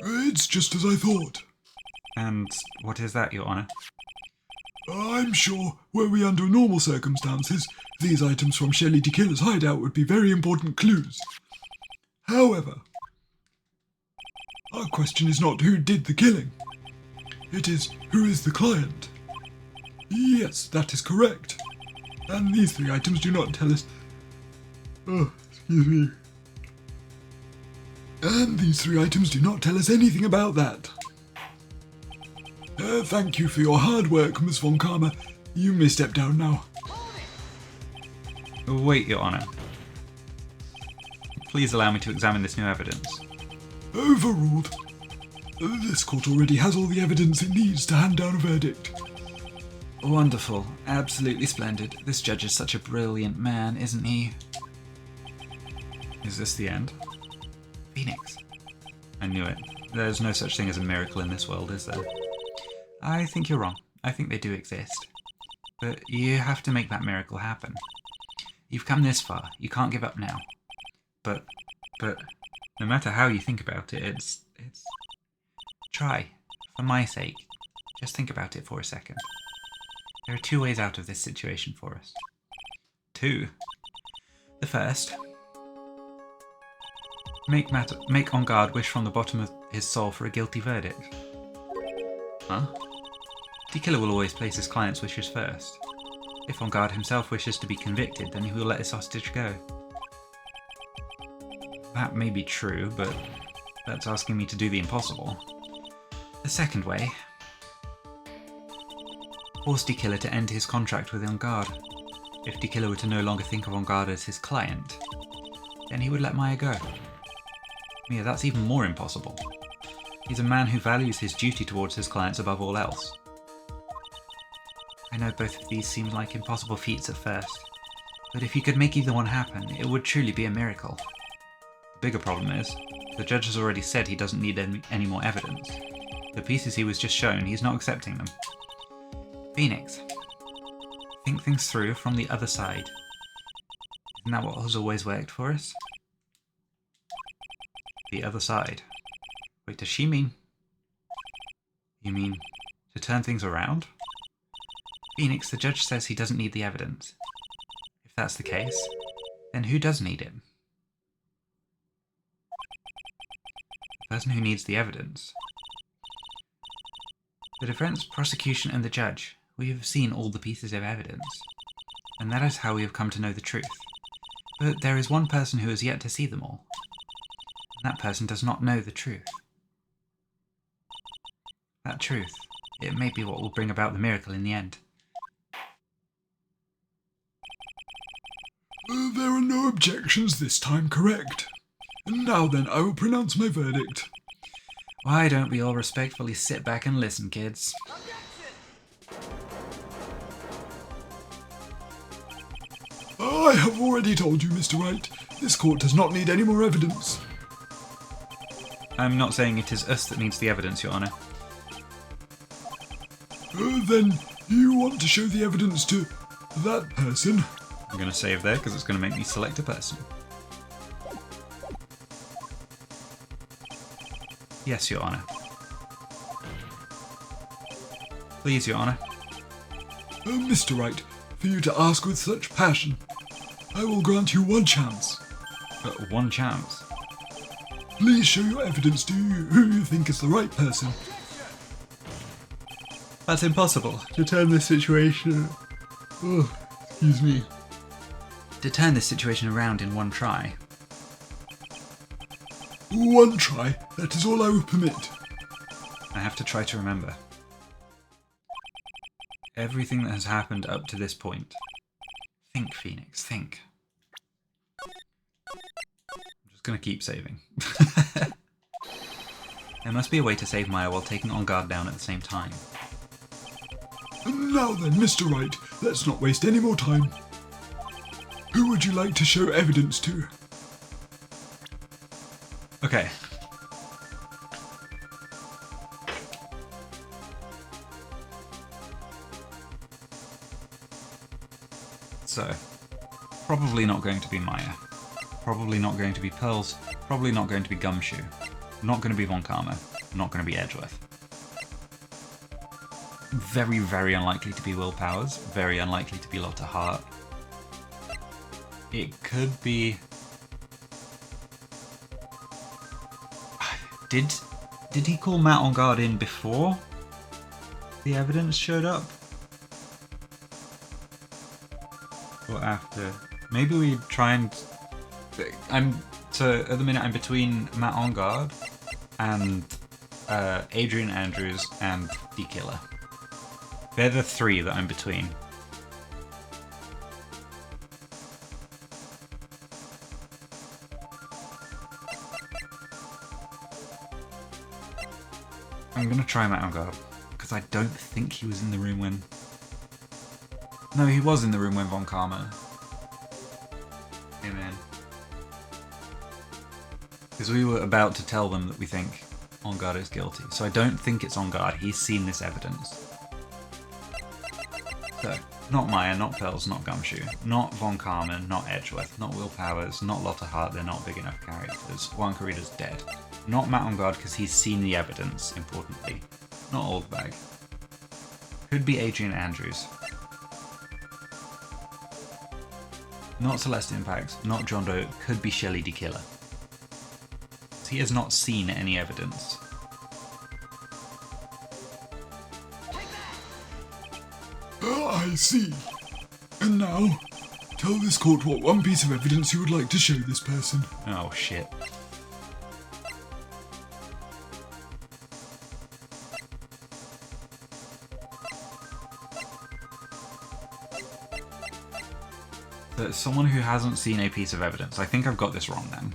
It's just as I thought. And what is that, Your Honour? I'm sure, were we under normal circumstances, these items from Shelley D. Killer's hideout would be very important clues. However, our question is not who did the killing. It is who is the client. Yes, that is correct. And these 3 items do not tell us... Oh, excuse me. And these 3 items do not tell us anything about that. Thank you for your hard work, Miss Von Karma. You may step down now. Wait, Your Honor. Please allow me to examine this new evidence. Overruled. This court already has all the evidence it needs to hand down a verdict. Wonderful. Absolutely splendid. This judge is such a brilliant man, isn't he? Is this the end? Phoenix. I knew it. There's no such thing as a miracle in this world, is there? I think you're wrong. I think they do exist. But you have to make that miracle happen. You've come this far. You can't give up now. But, no matter how you think about it, it's... Try. For my sake. Just think about it for a second. There are 2 ways out of this situation for us. 2. The first. Make On Guard wish from the bottom of his soul for a guilty verdict. Huh? The killer will always place his client's wishes first. If On Guard himself wishes to be convicted, then he will let his hostage go. That may be true, but that's asking me to do the impossible. The second way. Force the killer to end his contract with On Guard. If the killer were to no longer think of On Guard as his client, then he would let Maya go. Yeah, that's even more impossible. He's a man who values his duty towards his clients above all else. I know both of these seem like impossible feats at first, but if you could make either one happen, it would truly be a miracle. The bigger problem is, the judge has already said he doesn't need any more evidence. The pieces he was just shown, he's not accepting them. Phoenix, think things through from the other side. Isn't that what has always worked for us? The other side. Wait, does she mean... You mean to turn things around? Phoenix, the judge says he doesn't need the evidence. If that's the case, then who does need it? The person who needs the evidence. The defense, prosecution, and the judge. We have seen all the pieces of evidence, and that is how we have come to know the truth. But there is one person who has yet to see them all, and that person does not know the truth. That truth, it may be what will bring about the miracle in the end. There are no objections this time, correct? And now then, I will pronounce my verdict. Why don't we all respectfully sit back and listen, kids? I have already told you, Mr. Wright, this court does not need any more evidence. I'm not saying it is us that needs the evidence, Your Honour. Then you want to show the evidence to that person? I'm going to save there because it's going to make me select a person. Yes, Your Honour. Please, Your Honour. Mr. Wright, for you to ask with such passion, I will grant you 1 chance. One chance? Please show your evidence to who you think is the right person. That's impossible. To turn this situation... Oh, excuse me. To turn this situation around in 1 try. 1 try, that is all I will permit. I have to try to remember. Everything that has happened up to this point. Think, Phoenix, think. I'm just going to keep saving. There must be a way to save Maya while taking On Guard down at the same time. Now then, Mr. Wright, let's not waste any more time. Who would you like to show evidence to? Okay. So, probably not going to be Maya. Probably not going to be Pearls. Probably not going to be Gumshoe. Not going to be Von Karma. Not going to be Edgeworth. Very, very unlikely to be Will Powers. Very unlikely to be Lotta Hart. It could be... Did he call Matt On Guard in before the evidence showed up? Or after? Maybe we try and... I'm So at the minute I'm between Matt On Guard and Adrian Andrews and The Killer. They're the three that I'm between. I'm gonna try Matt On Guard, because I don't think he was in the room when... No, he was in the room when Von Karma came in. Because we were about to tell them that we think On Guard is guilty. So I don't think it's On Guard. He's seen this evidence. So, not Maya, not Pearls, not Gumshoe, not Von Carmen, not Edgeworth, not Will Powers, not Lotta Hart, they're not big enough characters. Juan Corrida's dead. Not Matt On Guard because he's seen the evidence, importantly. Not Oldbag. Could be Adrian Andrews. Not Celeste Impacts, not John Doe, could be Shelley D. Killer. He has not seen any evidence. I see. And now, tell this court what one piece of evidence you would like to show this person. Oh shit. There's someone who hasn't seen a piece of evidence. I think I've got this wrong then.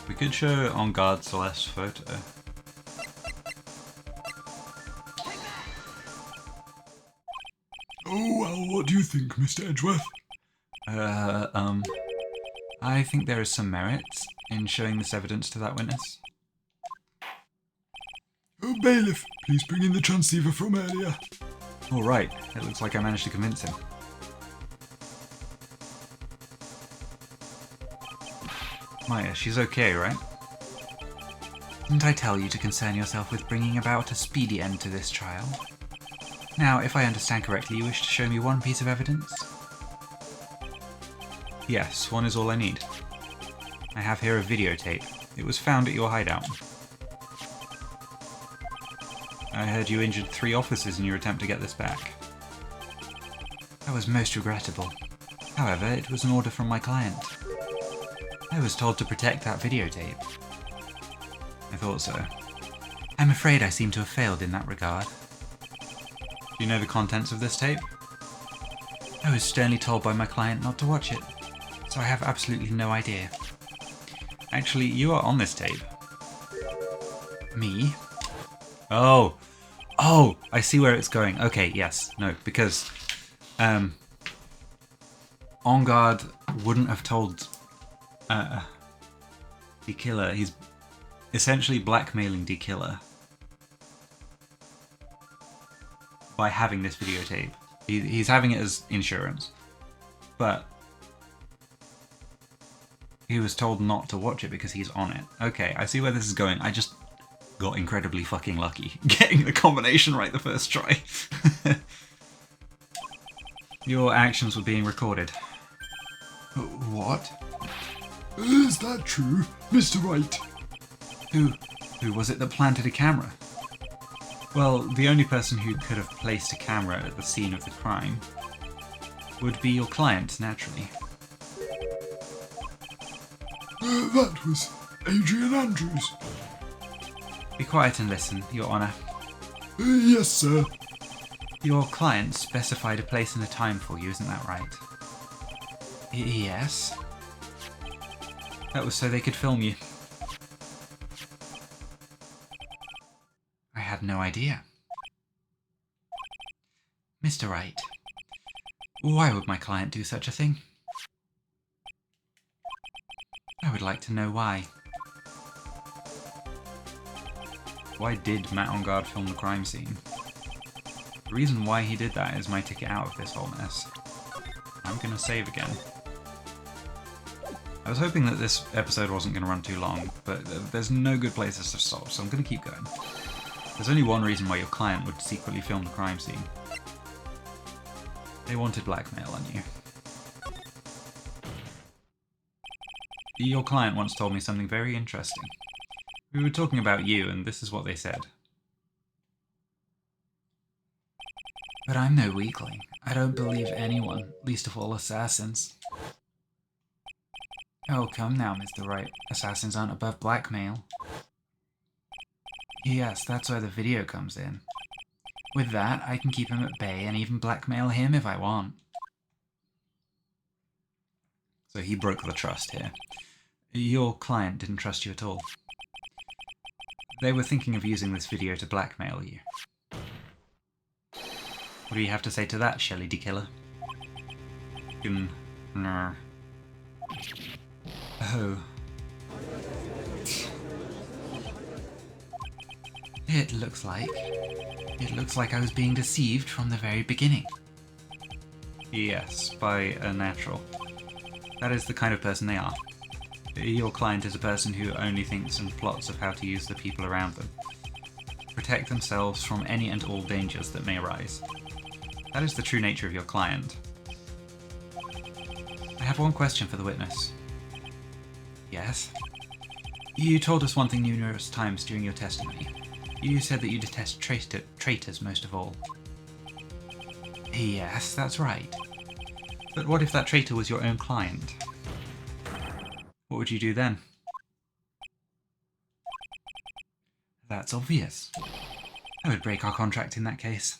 We could show On Guard Celeste's photo. Oh, well, what do you think, Mr. Edgeworth? I think there is some merit in showing this evidence to that witness. Oh, bailiff, please bring in the transceiver from earlier. All right, it looks like I managed to convince him. Maya, she's okay, right? Didn't I tell you to concern yourself with bringing about a speedy end to this trial? Now, if I understand correctly, you wish to show me one piece of evidence? Yes, one is all I need. I have here a videotape. It was found at your hideout. I heard you injured 3 officers in your attempt to get this back. That was most regrettable. However, it was an order from my client. I was told to protect that videotape. I thought so. I'm afraid I seem to have failed in that regard. Do you know the contents of this tape? I was sternly told by my client not to watch it, so I have absolutely no idea. Actually, you are on this tape. Me? Oh! Oh! I see where it's going. Okay, yes. No, because... On Guard wouldn't have told... The Killer. He's essentially blackmailing the Killer by having this videotape. He's having it as insurance, but he was told not to watch it because he's on it. Okay, I see where this is going. I just got incredibly fucking lucky getting the combination right the first try. Your actions were being recorded. What? Is that true, Mr. Wright? Who was it that planted a camera? Well, the only person who could have placed a camera at the scene of the crime would be your client, naturally. That was Adrian Andrews. Be quiet and listen, Your Honour. Yes, sir. Your client specified a place and a time for you, isn't that right? Yes. That was so they could film you. I had no idea. Mr. Wright, why would my client do such a thing? I would like to know why. Why did Matt On Guard film the crime scene? The reason why he did that is my ticket out of this whole mess. I'm gonna save again. I was hoping that this episode wasn't going to run too long, but there's no good places to stop, so I'm going to keep going. There's only one reason why your client would secretly film the crime scene. They wanted blackmail on you. Your client once told me something very interesting. We were talking about you, and this is what they said. But I'm no weakling. I don't believe anyone, least of all assassins. Oh, come now, Mr. Wright. Assassins aren't above blackmail. Yes, that's where the video comes in. With that, I can keep him at bay and even blackmail him if I want. So he broke the trust here. Your client didn't trust you at all. They were thinking of using this video to blackmail you. What do you have to say to that, Shelley D. Killer? Oh. It looks like I was being deceived from the very beginning. Yes, by a natural. That is the kind of person they are. Your client is a person who only thinks and plots of how to use the people around them. Protect themselves from any and all dangers that may arise. That is the true nature of your client. I have one question for the witness. Yes? You told us one thing numerous times during your testimony. You said that you detest traitors most of all. Yes, that's right. But what if that traitor was your own client? What would you do then? That's obvious. I would break our contract in that case.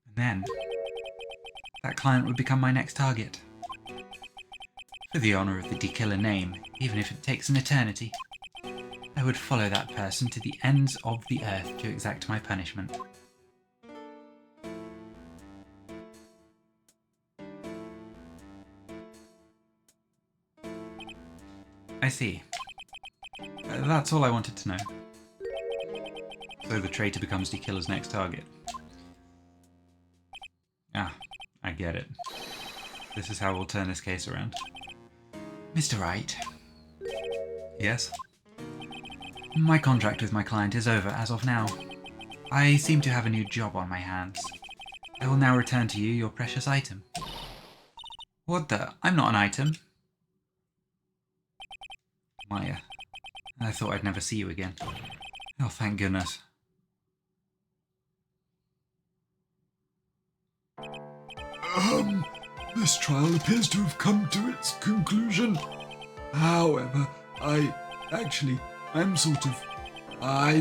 And then, that client would become my next target. For the honour of the D-Killer name, even if it takes an eternity, I would follow that person to the ends of the earth to exact my punishment. I see. That's all I wanted to know. So the traitor becomes D-Killer's next target. Ah, I get it. This is how we'll turn this case around. Mr. Wright. Yes? My contract with my client is over as of now. I seem to have a new job on my hands. I will now return to you your precious item. What the? I'm not an item. Maya, I thought I'd never see you again. Oh, thank goodness. This trial appears to have come to its conclusion. However, I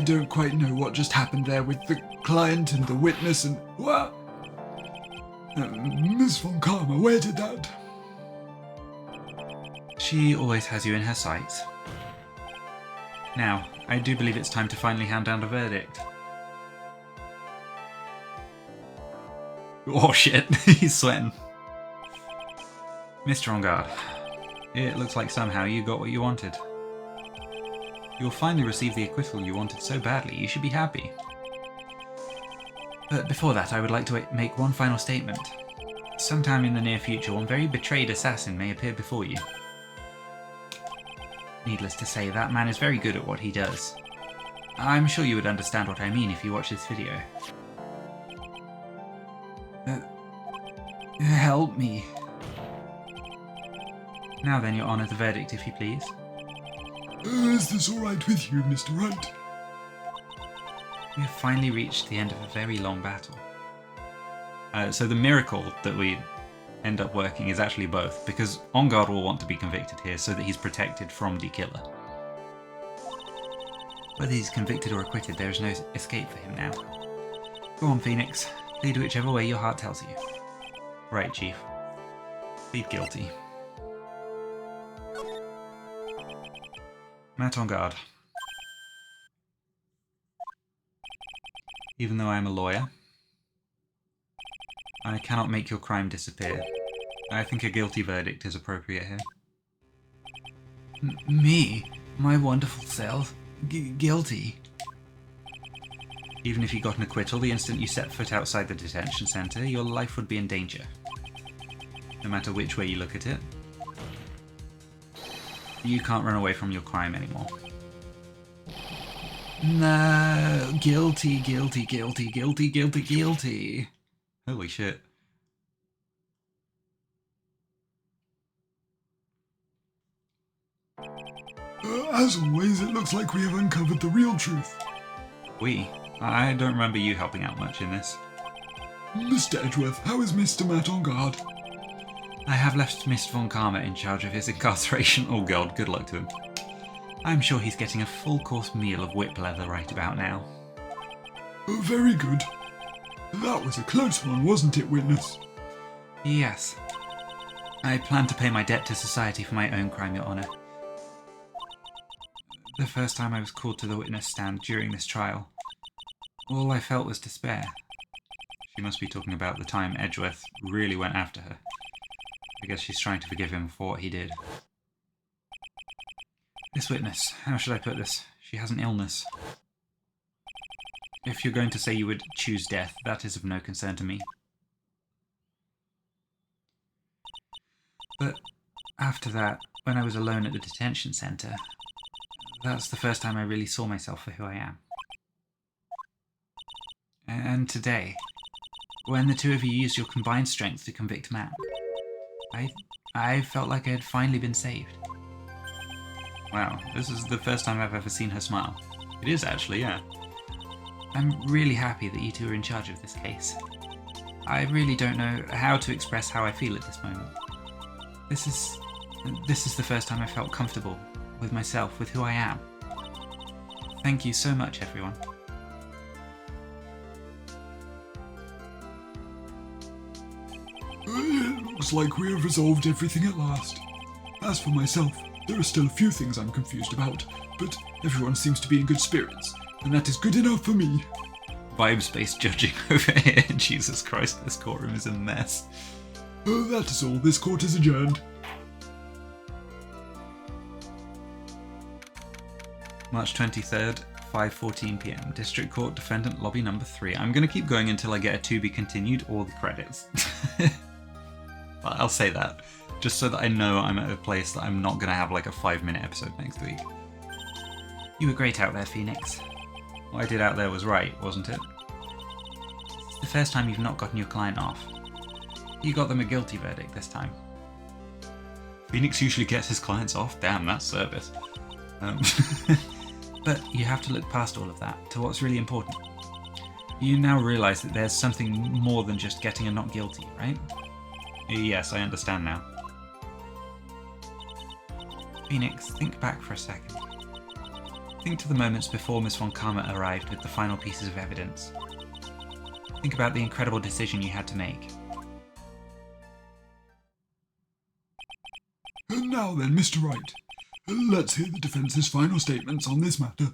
don't quite know what just happened there with the client and the witness and... What? Miss Von Karma, where did that... She always has you in her sights. Now, I do believe it's time to finally hand down a verdict. Oh shit, he's sweating. Mr. On Guard, it looks like somehow you got what you wanted. You'll finally receive the acquittal you wanted so badly, you should be happy. But before that, I would like to make one final statement. Sometime in the near future, one very betrayed assassin may appear before you. Needless to say, that man is very good at what he does. I'm sure you would understand what I mean if you watch this video. Help me. Now then, Your Honour, the verdict, if you please. Is this alright with you, Mr. Wright? We have finally reached the end of a very long battle. So the miracle that we end up working is actually both, because On Guard will want to be convicted here so that he's protected from D-Killer. Whether he's convicted or acquitted, there is no escape for him now. Go on, Phoenix. Plead whichever way your heart tells you. Right, Chief. Plead guilty. Matt On Guard. Even though I am a lawyer, I cannot make your crime disappear. I think a guilty verdict is appropriate here. Me? My wonderful self? Guilty? Even if you got an acquittal, the instant you set foot outside the detention centre, your life would be in danger. No matter which way you look at it. You can't run away from your crime anymore. No, guilty, guilty, guilty, guilty, guilty, guilty. Holy shit. As always, it looks like we have uncovered the real truth. We? I don't remember you helping out much in this. Mr. Edgeworth, how is Mr. Matt on guard? I have left Mr. Von Karma in charge of his incarceration. Oh god, good luck to him. I'm sure he's getting a full-course meal of whip leather right about now. Very good. That was a close one, wasn't it, witness? Yes. I plan to pay my debt to society for my own crime, Your Honour. The first time I was called to the witness stand during this trial, all I felt was despair. She must be talking about the time Edgeworth really went after her. I guess she's trying to forgive him for what he did. This witness, how should I put this? She has an illness. If you're going to say you would choose death, that is of no concern to me. But after that, when I was alone at the detention centre, that's the first time I really saw myself for who I am. And today, when the two of you used your combined strength to convict Matt, I felt like I had finally been saved. Wow, this is the first time I've ever seen her smile. It is actually, yeah. I'm really happy that you two are in charge of this case. I really don't know how to express how I feel at this moment. This is the first time I felt comfortable with myself, with who I am. Thank you so much, everyone. It looks like we have resolved everything at last. As for myself, there are still a few things I'm confused about, but everyone seems to be in good spirits, and that is good enough for me. Vibes-based judging over here. Jesus Christ, this courtroom is a mess. That is all. This court is adjourned. March 23rd, 5:14 PM. District Court Defendant Lobby number 3. I'm going to keep going until I get a to be continued or the credits. But I'll say that, just so that I know I'm at a place that I'm not going to have like a 5-minute episode next week. You were great out there, Phoenix. What I did out there was right, wasn't it? It's the first time you've not gotten your client off. You got them a guilty verdict this time. Phoenix usually gets his clients off? Damn, that's service. But you have to look past all of that to what's really important. You now realise that there's something more than just getting a not guilty, right? Yes, I understand now. Phoenix, think back for a second. Think to the moments before Miss Von Karma arrived with the final pieces of evidence. Think about the incredible decision you had to make. And now then, Mr. Wright, let's hear the defence's final statements on this matter.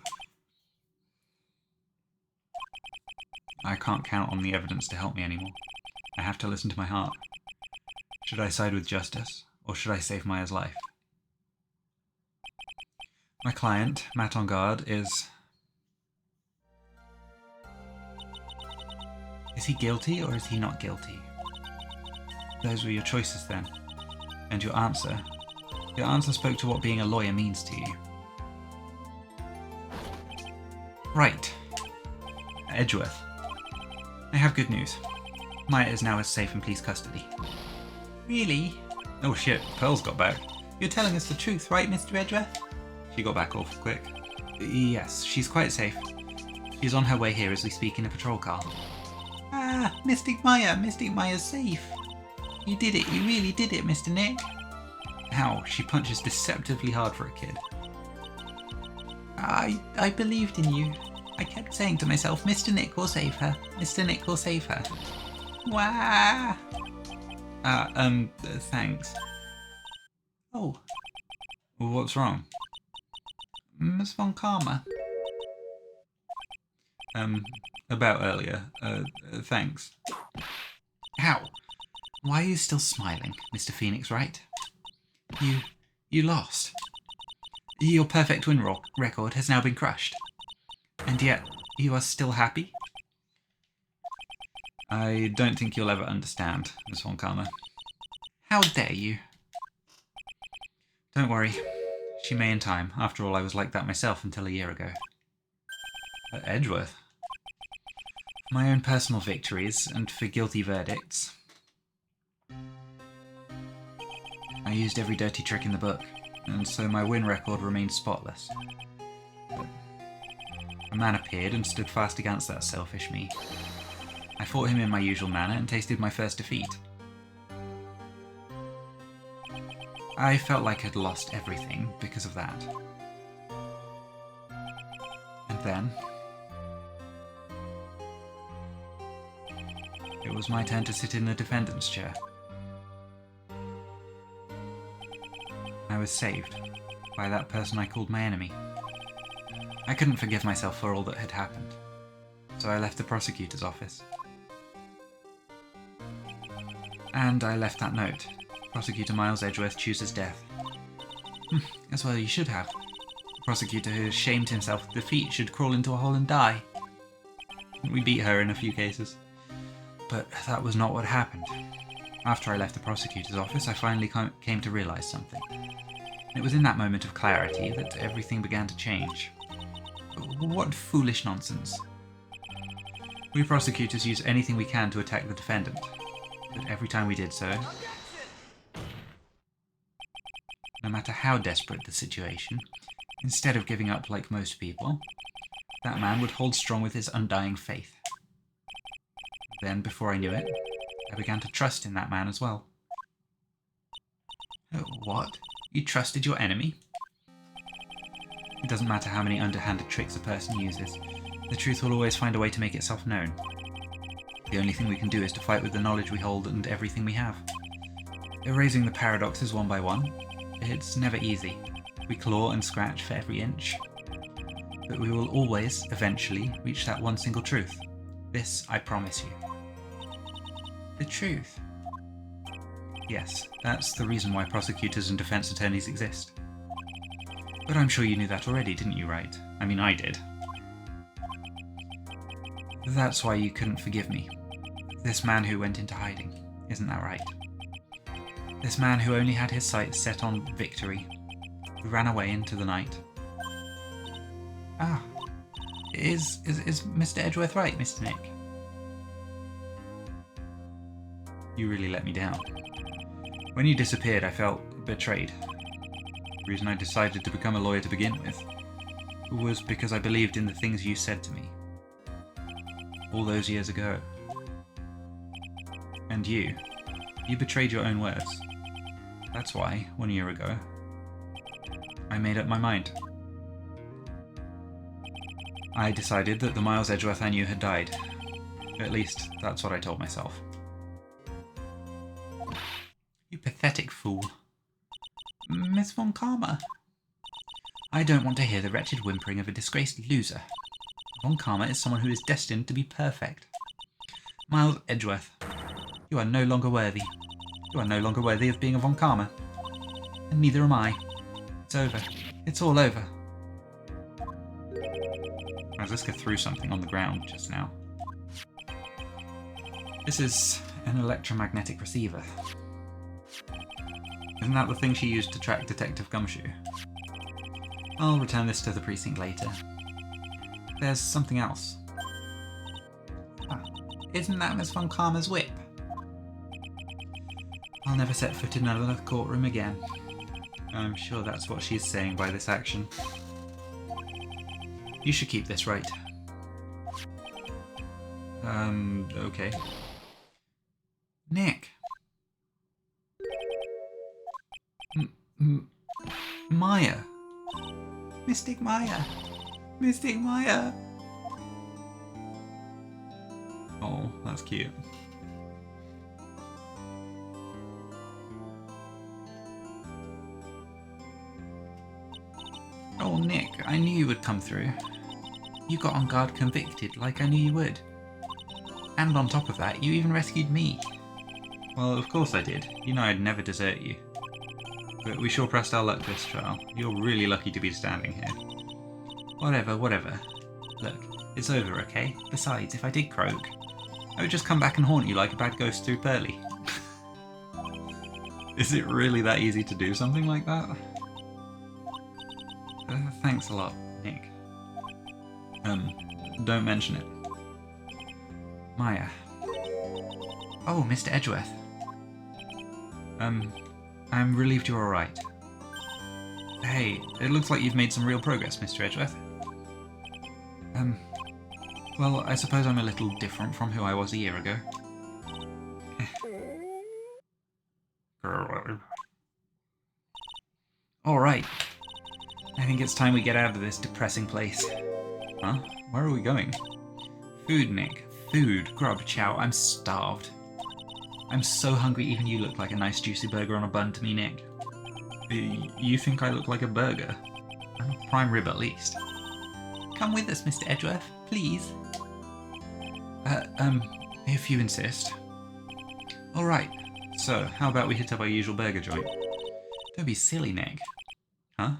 I can't count on the evidence to help me anymore. I have to listen to my heart. Should I side with justice, or should I save Maya's life? My client, Matt on guard, is he guilty or is he not guilty? Those were your choices then. And your answer spoke to what being a lawyer means to you. Right. Edgeworth. I have good news. Maya is now safe in police custody. Really? Oh shit, Pearl's got back. You're telling us the truth, right, Mr. Edgeworth? She got back awful quick. Yes, she's quite safe. She's on her way here as we speak in a patrol car. Ah, Mystic Maya's safe. You did it, you really did it, Mr. Nick. How? She punches deceptively hard for a kid. I believed in you. I kept saying to myself, Mr. Nick will save her. Mr. Nick will save her. Wah! Thanks. Oh. What's wrong? Miss Von Karma. About earlier. Thanks. How? Why are you still smiling, Mr. Phoenix Wright? You lost. Your perfect win record has now been crushed. And yet, you are still happy? I don't think you'll ever understand, Miss Von Karma. How dare you? Don't worry. She may in time. After all, I was like that myself until a year ago. Edgeworth? For my own personal victories and for guilty verdicts, I used every dirty trick in the book. and so my win record remained spotless. But a man appeared and stood fast against that selfish me. I fought him in my usual manner and tasted my first defeat. I felt like I'd lost everything because of that. And then it was my turn to sit in the defendant's chair. I was saved by that person I called my enemy. I couldn't forgive myself for all that had happened, so I left the prosecutor's office. And I left that note. Prosecutor Miles Edgeworth chooses death. As well you should have. The prosecutor who has shamed himself with defeat should crawl into a hole and die. We beat her in a few cases. But that was not what happened. After I left the prosecutor's office, I finally came to realise something. It was in that moment of clarity that everything began to change. What foolish nonsense. We prosecutors use anything we can to attack the defendant. But every time we did so, no matter how desperate the situation, instead of giving up like most people, that man would hold strong with his undying faith. Then, before I knew it, I began to trust in that man as well. Oh, what? You trusted your enemy? It doesn't matter how many underhanded tricks a person uses, the truth will always find a way to make itself known. The only thing we can do is to fight with the knowledge we hold and everything we have. Erasing the paradoxes one by one, it's never easy. We claw and scratch for every inch. But we will always, eventually, reach that one single truth. This I promise you. The truth. Yes, that's the reason why prosecutors and defense attorneys exist. But I'm sure you knew that already, didn't you, Wright? I mean, I did. That's why you couldn't forgive me. This man who went into hiding, isn't that right? This man who only had his sights set on victory, who ran away into the night. Ah, is Mr. Edgeworth right, Mr. Nick? You really let me down. When you disappeared, I felt betrayed. The reason I decided to become a lawyer to begin with was because I believed in the things you said to me all those years ago. And you betrayed your own words. That's why, 1 year ago, I made up my mind. I decided that the Miles Edgeworth I knew had died. At least, that's what I told myself. You pathetic fool. Miss Von Karma. I don't want to hear the wretched whimpering of a disgraced loser. Von Karma is someone who is destined to be perfect. Miles Edgeworth, you are no longer worthy. You are no longer worthy of being a Von Karma. And neither am I. It's over. It's all over. Franziska threw something on the ground just now. This is an electromagnetic receiver. Isn't that the thing she used to track Detective Gumshoe? I'll return this to the precinct later. There's something else. Ah, isn't that Miss Von Karma's whip? I'll never set foot in another courtroom again. I'm sure that's what she's saying by this action. You should keep this, right? Okay. Nick. Maya. Mystic Maya. Mystic Maya. Oh, that's cute. Oh, Nick, I knew you would come through. You got on guard convicted like I knew you would. And on top of that, you even rescued me. Well, of course I did. You know I'd never desert you. But we sure pressed our luck this trial. You're really lucky to be standing here. Whatever. Look, it's over, okay? Besides, if I did croak, I would just come back and haunt you like a bad ghost through Pearly. Is it really that easy to do something like that? Thanks a lot, Nick. Don't mention it. Maya. Oh, Mr. Edgeworth. I'm relieved you're alright. Hey, it looks like you've made some real progress, Mr. Edgeworth. Well, I suppose I'm a little different from who I was a year ago. Alright. I think it's time we get out of this depressing place. Huh? Where are we going? Food, Nick. Food. Grub, chow. I'm starved. I'm so hungry even you look like a nice juicy burger on a bun to me, Nick. You think I look like a burger? I'm a prime rib at least. Come with us, Mr. Edgeworth, please. If you insist. Alright, so how about we hit up our usual burger joint? Don't be silly, Nick. Huh?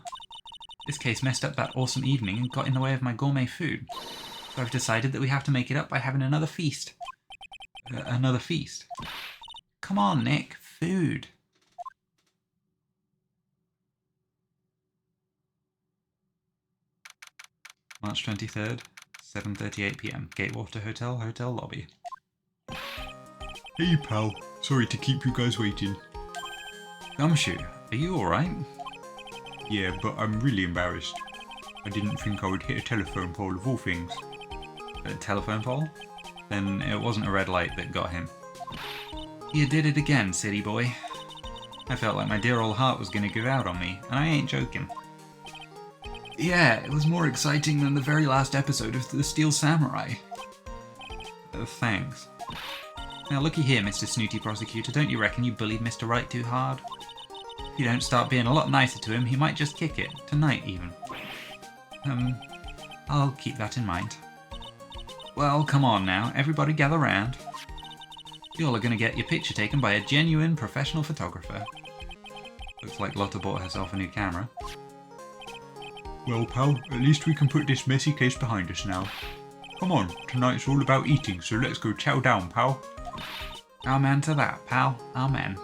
This case messed up that awesome evening and got in the way of my gourmet food. So I've decided that we have to make it up by having another feast. Another feast? Come on, Nick, food. March 23rd, 7:38 PM. Gatewater Hotel, hotel lobby. Hey pal, sorry to keep you guys waiting. Gumshoe, are you alright? Yeah, but I'm really embarrassed. I didn't think I would hit a telephone pole of all things. A telephone pole? Then it wasn't a red light that got him. You did it again, city boy. I felt like my dear old heart was gonna give out on me, and I ain't joking. Yeah, it was more exciting than the very last episode of The Steel Samurai. Thanks. Now looky here, Mr. Snooty Prosecutor, don't you reckon you bullied Mr. Wright too hard? If you don't start being a lot nicer to him, he might just kick it. Tonight, even. I'll keep that in mind. Well, come on now, everybody gather round. You all are going to get your picture taken by a genuine professional photographer. Looks like Lotta bought herself a new camera. Well pal, at least we can put this messy case behind us now. Come on, tonight's all about eating, so let's go chow down, pal. Amen to that, pal. Amen.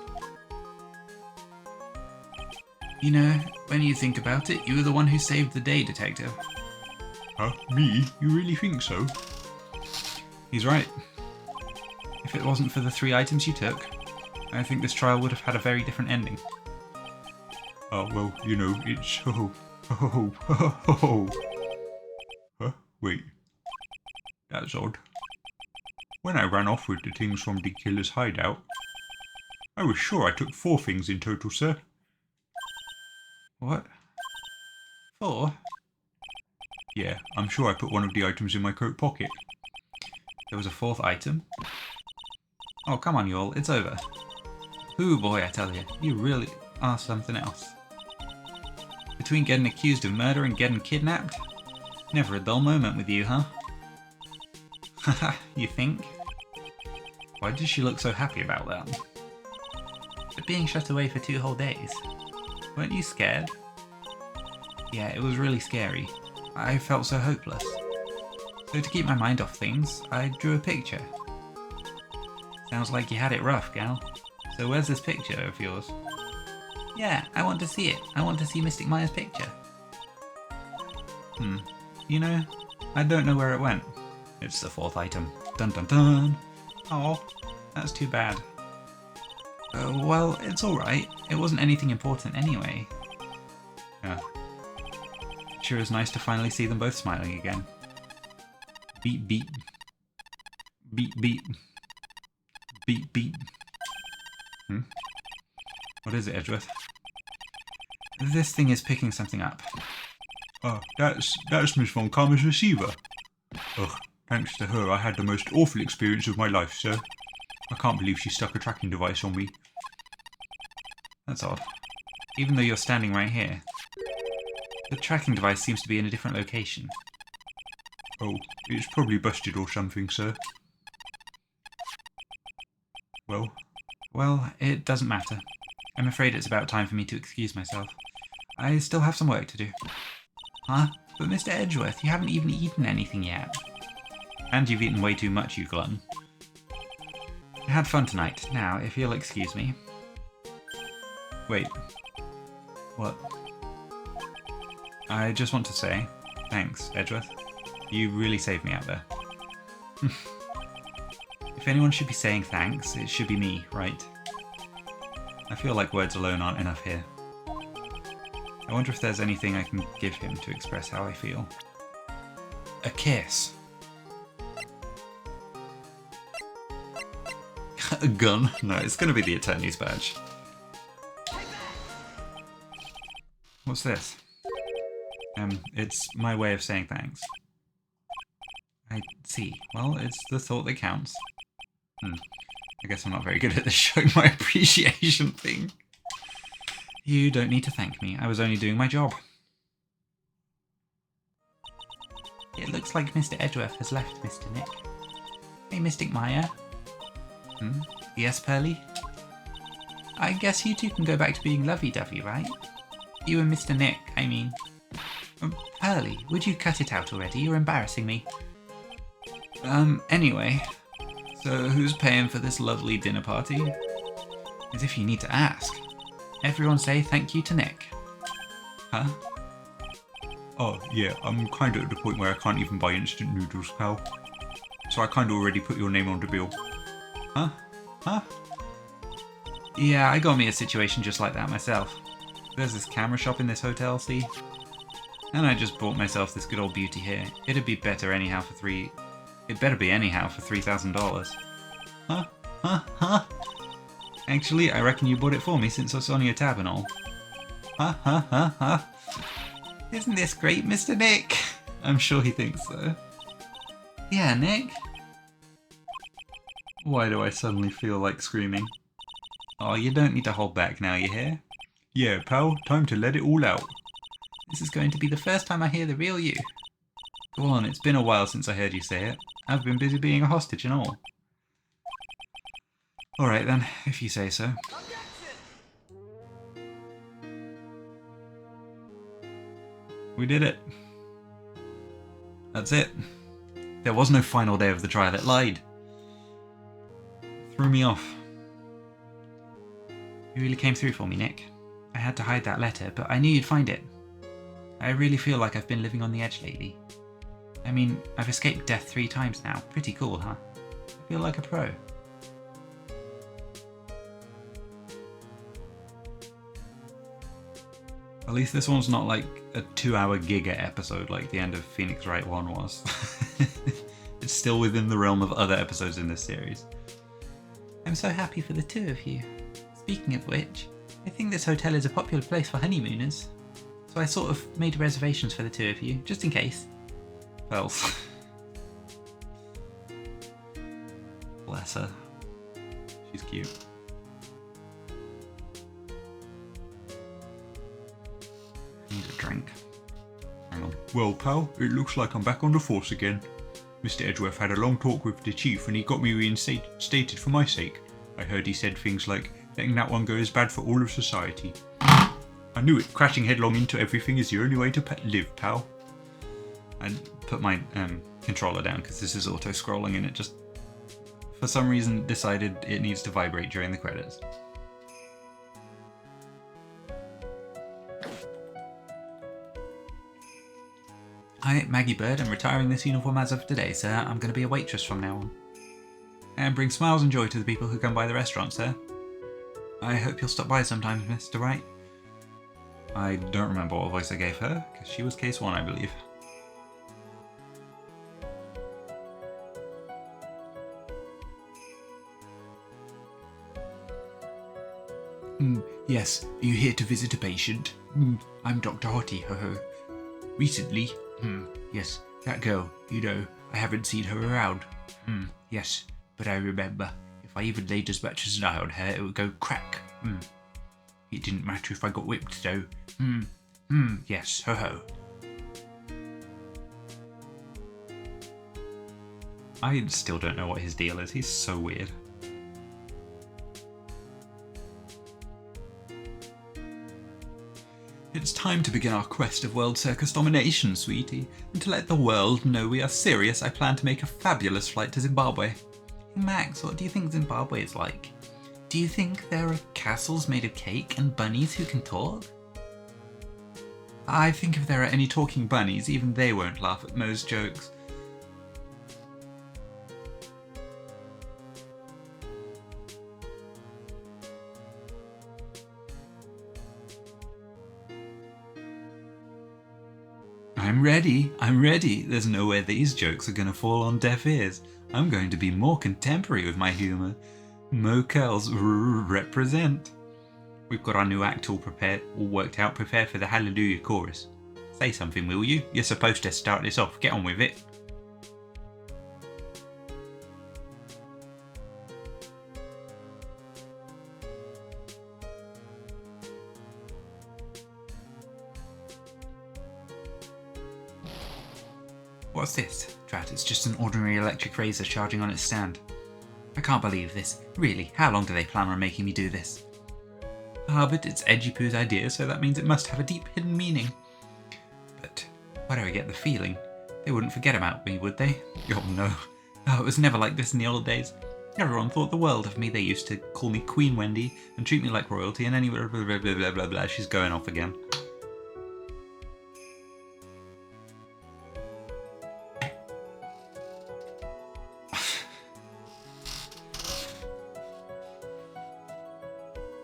You know, when you think about it, you were the one who saved the day, Detective. Huh? Me? You really think so? He's right. If it wasn't for the 3 items you took, I think this trial would have had a very different ending. Oh, well, you know, it's ho. Huh? Wait. That's odd. When I ran off with the things from the killer's hideout, I was sure I took 4 things in total, sir. What? 4? Yeah, I'm sure I put one of the items in my coat pocket. There was a 4th item? Oh, come on, you all, it's over. Ooh, boy, I tell you, you really are something else. Between getting accused of murder and getting kidnapped, never a dull moment with you, huh? Haha, you think? Why does she look so happy about that? But being shut away for 2 whole days. Weren't you scared? Yeah, it was really scary. I felt so hopeless. So to keep my mind off things, I drew a picture. Sounds like you had it rough, gal. So where's this picture of yours? Yeah, I want to see it. I want to see Mystic Maya's picture. You know, I don't know where it went. It's the 4th item. Dun dun dun! Oh, that's too bad. Well, it's alright. It wasn't anything important anyway. Yeah. Sure is nice to finally see them both smiling again. Beep beep. Beep beep. Beep beep. What is it, Edgeworth? This thing is picking something up. That's Miss Von Karma's receiver. Ugh, thanks to her I had the most awful experience of my life, sir. I can't believe she stuck a tracking device on me. That's odd. Even though you're standing right here. The tracking device seems to be in a different location. Oh, it's probably busted or something, sir. Well, it doesn't matter. I'm afraid it's about time for me to excuse myself. I still have some work to do. Huh? But Mr. Edgeworth, you haven't even eaten anything yet. And you've eaten way too much, you glutton. I had fun tonight. Now, if you'll excuse me. Wait. What? I just want to say, thanks, Edgeworth. You really saved me out there. If anyone should be saying thanks, it should be me, right? I feel like words alone aren't enough here. I wonder if there's anything I can give him to express how I feel. A kiss. A gun? No, it's going to be the attorney's badge. What's this? It's my way of saying thanks. I see. Well, it's the thought that counts. I guess I'm not very good at this showing my appreciation thing. You don't need to thank me. I was only doing my job. It looks like Mr. Edgeworth has left, Mr. Nick. Hey, Mystic Maya. Yes, Pearly? I guess you two can go back to being lovey-dovey, right? You and Mr. Nick, I mean. Pearly, would you cut it out already? You're embarrassing me. Anyway. So who's paying for this lovely dinner party? As if you need to ask. Everyone say thank you to Nick. Huh? Oh, yeah, I'm kinda at the point where I can't even buy instant noodles, pal. So I kinda already put your name on the bill. Huh? Huh? Yeah, I got me a situation just like that myself. There's this camera shop in this hotel, see? And I just bought myself this good old beauty here. It'd be better anyhow for It better be anyhow for $3,000. Huh? Huh? Huh? Actually, I reckon you bought it for me since it's on your tab and all. Huh? Huh? Huh? Huh? Isn't this great, Mr. Nick? I'm sure he thinks so. Yeah, Nick? Why do I suddenly feel like screaming? Oh, you don't need to hold back now, you hear? Yeah, pal, time to let it all out. This is going to be the first time I hear the real you. Go on, it's been a while since I heard you say it. I've been busy being a hostage and all. Alright then, if you say so. We did it. That's it. There was no final day of the trial, it lied. Threw me off. You really came through for me, Nick. I had to hide that letter, but I knew you'd find it. I really feel like I've been living on the edge lately. I mean, I've escaped death 3 times now. Pretty cool, huh? I feel like a pro. At least this one's not like a 2-hour giga episode like the end of Phoenix Wright 1 was. It's still within the realm of other episodes in this series. I'm so happy for the 2 of you. Speaking of which, I think this hotel is a popular place for honeymooners. So I sort of made reservations for the 2 of you, just in case. Well, bless her. She's cute. Need a drink. Hang on. Well, pal, it looks like I'm back on the force again. Mr. Edgeworth had a long talk with the chief and he got me reinstated for my sake. I heard he said things like, letting that one go is bad for all of society. I knew it. Crashing headlong into everything is the only way to live, pal. I put my controller down because this is auto-scrolling and it just, for some reason, decided it needs to vibrate during the credits. Hi, Maggie Bird. I'm retiring this uniform as of today, sir. I'm going to be a waitress from now on. And bring smiles and joy to the people who come by the restaurant, sir. I hope you'll stop by sometime, Mr. Wright. I don't remember what voice I gave her, because she was case 1, I believe. Yes, are you here to visit a patient? I'm Dr. Hottie, ho-ho. Recently? Yes, that girl, you know, I haven't seen her around. Yes, but I remember, if I even laid as much as an eye on her, it would go crack. It didn't matter if I got whipped, though. Yes, ho-ho. I still don't know what his deal is, he's so weird. It's time to begin our quest of World Circus domination, sweetie. And to let the world know we are serious, I plan to make a fabulous flight to Zimbabwe. Max, what do you think Zimbabwe is like? Do you think there are castles made of cake and bunnies who can talk? I think if there are any talking bunnies, even they won't laugh at Mo's jokes. I'm ready. I'm ready. There's no way these jokes are going to fall on deaf ears. I'm going to be more contemporary with my humour. Mocals represent. We've got our new act all prepared, all worked out, prepared for the Hallelujah chorus. Say something, will you? You're supposed to start this off. Get on with it. What's this? Drat, it's just an ordinary electric razor charging on its stand. I can't believe this. Really, how long do they plan on making me do this? Ah, but it's Edgy Poo's idea, so that means it must have a deep hidden meaning. But why do I get the feeling? They wouldn't forget about me, would they? Oh no. Oh, it was never like this in the old days. Everyone thought the world of me. They used to call me Queen Wendy and treat me like royalty, and anyway, blah blah blah blah blah blah. She's going off again.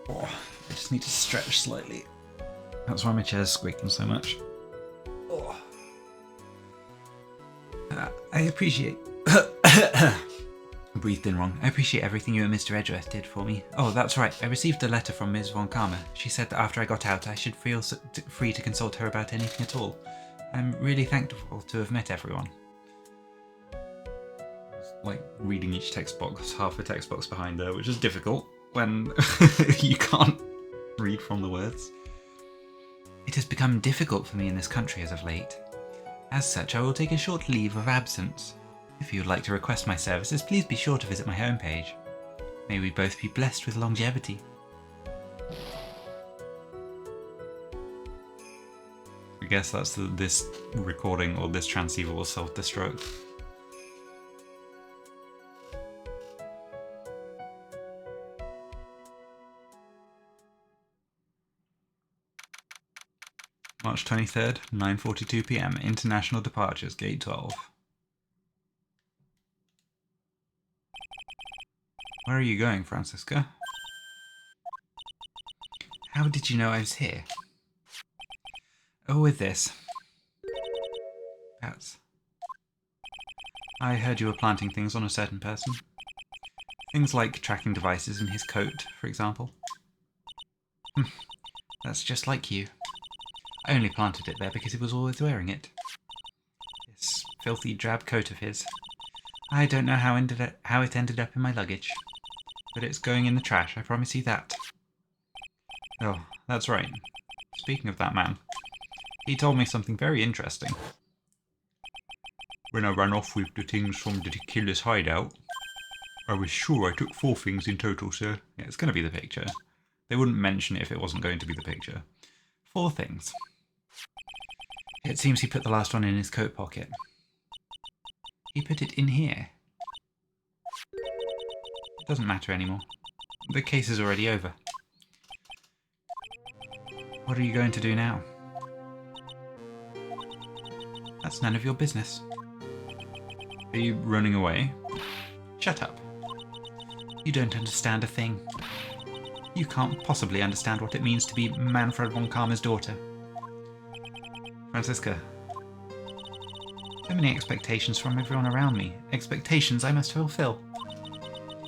Oh, I just need to stretch slightly. That's why my chair's squeaking so much. Oh. I appreciate... Breathed in wrong. I appreciate everything you and Mr. Edgeworth did for me. Oh, that's right. I received a letter from Ms. Von Karma. She said that after I got out, I should feel free to consult her about anything at all. I'm really thankful to have met everyone. It's like reading each text box, half a text box behind her, which is difficult when you can't read from the words. It has become difficult for me in this country as of late. As such, I will take a short leave of absence. If you would like to request my services, please be sure to visit my homepage. May we both be blessed with longevity. I guess that's this recording or this transceiver will self-destruct. March 23rd, 9:42 PM. International departures, Gate 12. Where are you going, Francisca? How did you know I was here? Oh, with this. Bats. I heard you were planting things on a certain person. Things like tracking devices in his coat, for example. That's just like you. I only planted it there because he was always wearing it. This filthy drab coat of his. I don't know how it ended up in my luggage. But it's going in the trash, I promise you that. Oh, that's right. Speaking of that man, he told me something very interesting. When I ran off with the things from the killer's hideout, I was sure I took 4 things in total, sir. Yeah, it's going to be the picture. They wouldn't mention it if it wasn't going to be the picture. 4 things. It seems he put the last one in his coat pocket. He put it in here. It doesn't matter anymore. The case is already over. What are you going to do now? That's none of your business. Are you running away? Shut up. You don't understand a thing. You can't possibly understand what it means to be Manfred von Karma's daughter. Francisca. So many expectations from everyone around me. Expectations I must fulfill.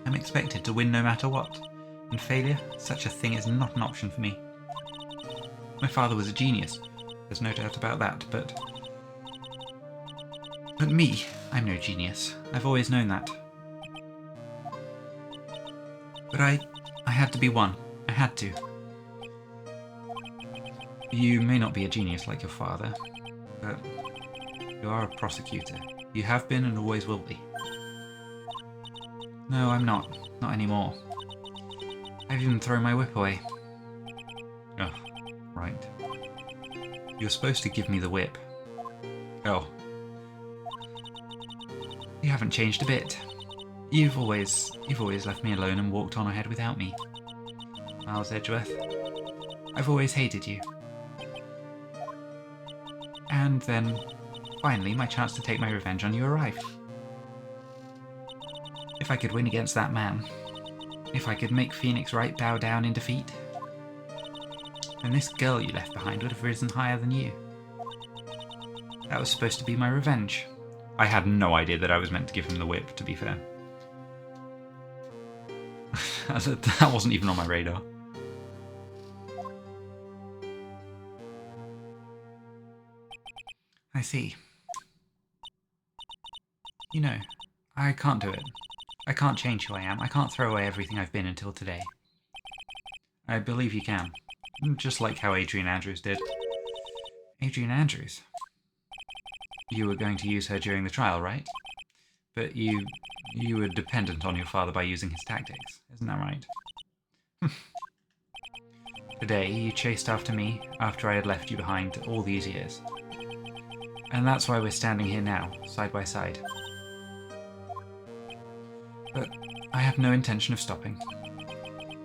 I'm expected to win no matter what, and failure, such a thing, is not an option for me. My father was a genius, there's no doubt about that, but me, I'm no genius. I've always known that. But I had to be one. I had to. You may not be a genius like your father, but you are a prosecutor. You have been and always will be. No, I'm not. Not anymore. I've even thrown my whip away. Oh, right. You were supposed to give me the whip. Oh. You haven't changed a bit. You've always left me alone and walked on ahead without me. Miles Edgeworth, I've always hated you. And then, finally, my chance to take my revenge on you arrived. If I could win against that man, if I could make Phoenix Wright bow down in defeat, then this girl you left behind would have risen higher than you. That was supposed to be my revenge. I had no idea that I was meant to give him the whip, to be fair. That wasn't even on my radar. I see. You know, I can't do it. I can't change who I am. I can't throw away everything I've been until today. I believe you can. Just like how Adrian Andrews did. Adrian Andrews? You were going to use her during the trial, right? But you were dependent on your father by using his tactics. Isn't that right? Today, you chased after me after I had left you behind all these years. And that's why we're standing here now, side by side. But I have no intention of stopping.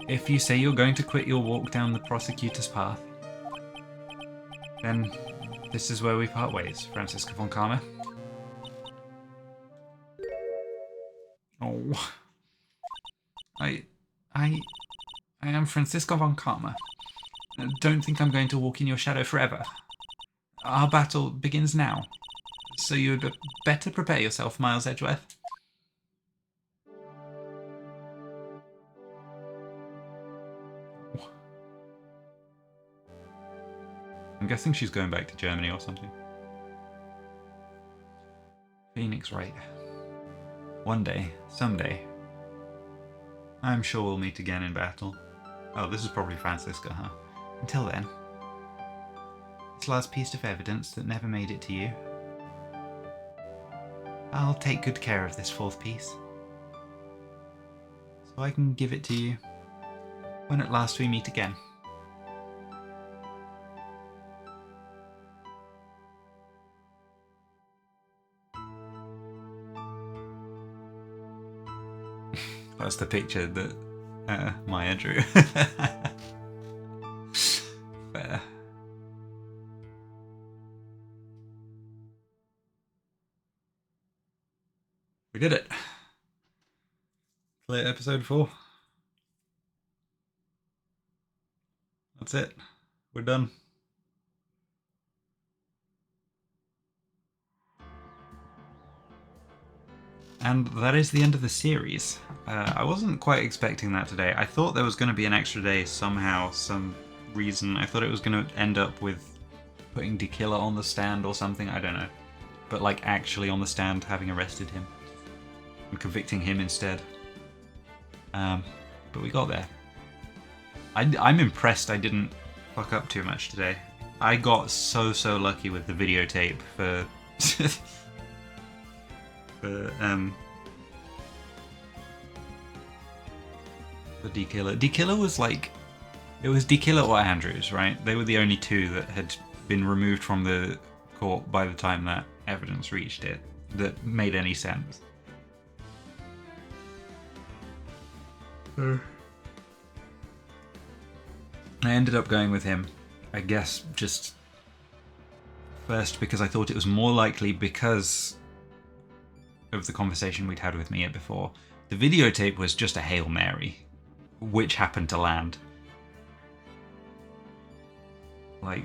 If you say you're going to quit your walk down the prosecutor's path, then this is where we part ways, Franziska von Karma. Oh. I am Franziska von Karma. Don't think I'm going to walk in your shadow forever. Our battle begins now, so you had better prepare yourself, Miles Edgeworth. I'm guessing she's going back to Germany or something. Phoenix Wright. One day, someday, I'm sure we'll meet again in battle. Oh, this is probably Franziska, huh? Until then, this last piece of evidence that never made it to you, I'll take good care of this fourth piece, so I can give it to you when at last we meet again. That's the picture that Maya drew. Fair. We did it. Clear episode 4. That's it. We're done. And that is the end of the series. I wasn't quite expecting that today. I thought there was going to be an extra day somehow, some reason. I thought it was going to end up with putting D Killer on the stand or something, I don't know. But like actually on the stand, having arrested him and convicting him instead. But we got there. I'm impressed I didn't fuck up too much today. I got so lucky with the videotape for for D Killer. D Killer was like, it was D Killer or Andrews, right? They were the only two that had been removed from the court by the time that evidence reached it that made any sense. I ended up going with him, I guess, just first because I thought it was more likely because of the conversation we'd had with Mia before. The videotape was just a Hail Mary, which happened to land. Like,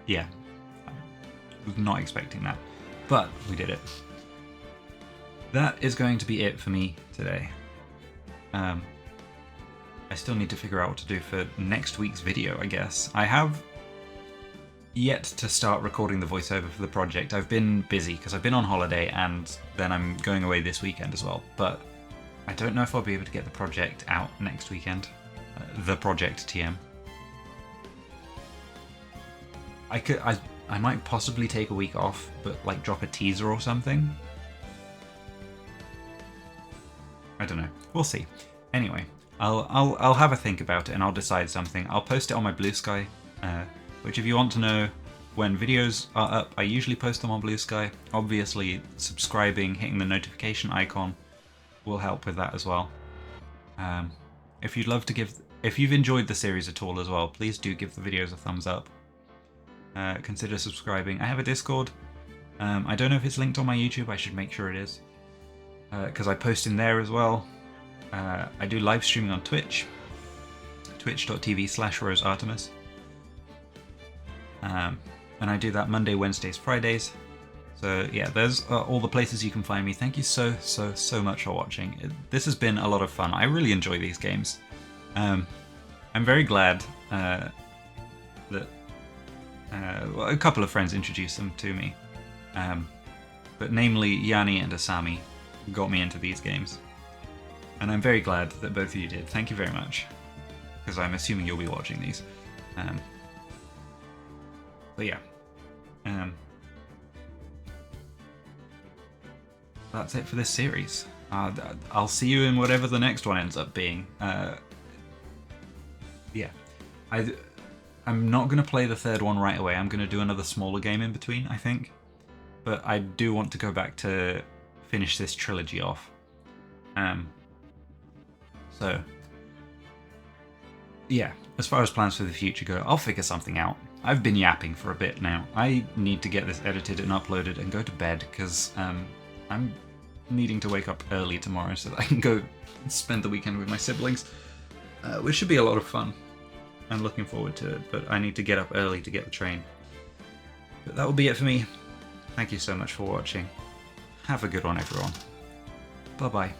yeah, I was not expecting that, but we did it. That is going to be it for me today. I still need to figure out what to do for next week's video, I guess. I have yet to start recording the voiceover for the project. I've been busy because I've been on holiday and then I'm going away this weekend as well. But I don't know if I'll be able to get the project out next weekend. The project TM. I might possibly take a week off, but like drop a teaser or something. I don't know. We'll see. Anyway, I'll have a think about it and I'll decide something. I'll post it on my Blue Sky, which if you want to know when videos are up, I usually post them on Blue Sky. Obviously, subscribing, hitting the notification icon will help with that as well. If you've enjoyed the series at all as well, please do give the videos a thumbs up. Consider subscribing. I have a Discord. I don't know if it's linked on my YouTube. I should make sure it is, because I post in there as well. I do live streaming on Twitch, twitch.tv/RoseArtemis. And I do that Monday, Wednesdays, Fridays. So yeah, there's all the places you can find me. Thank you so much for watching. This has been a lot of fun. I really enjoy these games. I'm very glad that well, a couple of friends introduced them to me, but namely Yanni and Asami got me into these games, and I'm very glad that both of you did. Thank you very much, because I'm assuming you'll be watching these. But yeah. That's it for this series. I'll see you in whatever the next one ends up being. Yeah. I'm not going to play the third one right away. I'm going to do another smaller game in between, I think. But I do want to go back to finish this trilogy off. So, yeah, as far as plans for the future go, I'll figure something out. I've been yapping for a bit now. I need to get this edited and uploaded and go to bed, because I'm needing to wake up early tomorrow so that I can go spend the weekend with my siblings, which should be a lot of fun. I'm looking forward to it, but I need to get up early to get the train. But that will be it for me. Thank you so much for watching. Have a good one, everyone. Bye-bye.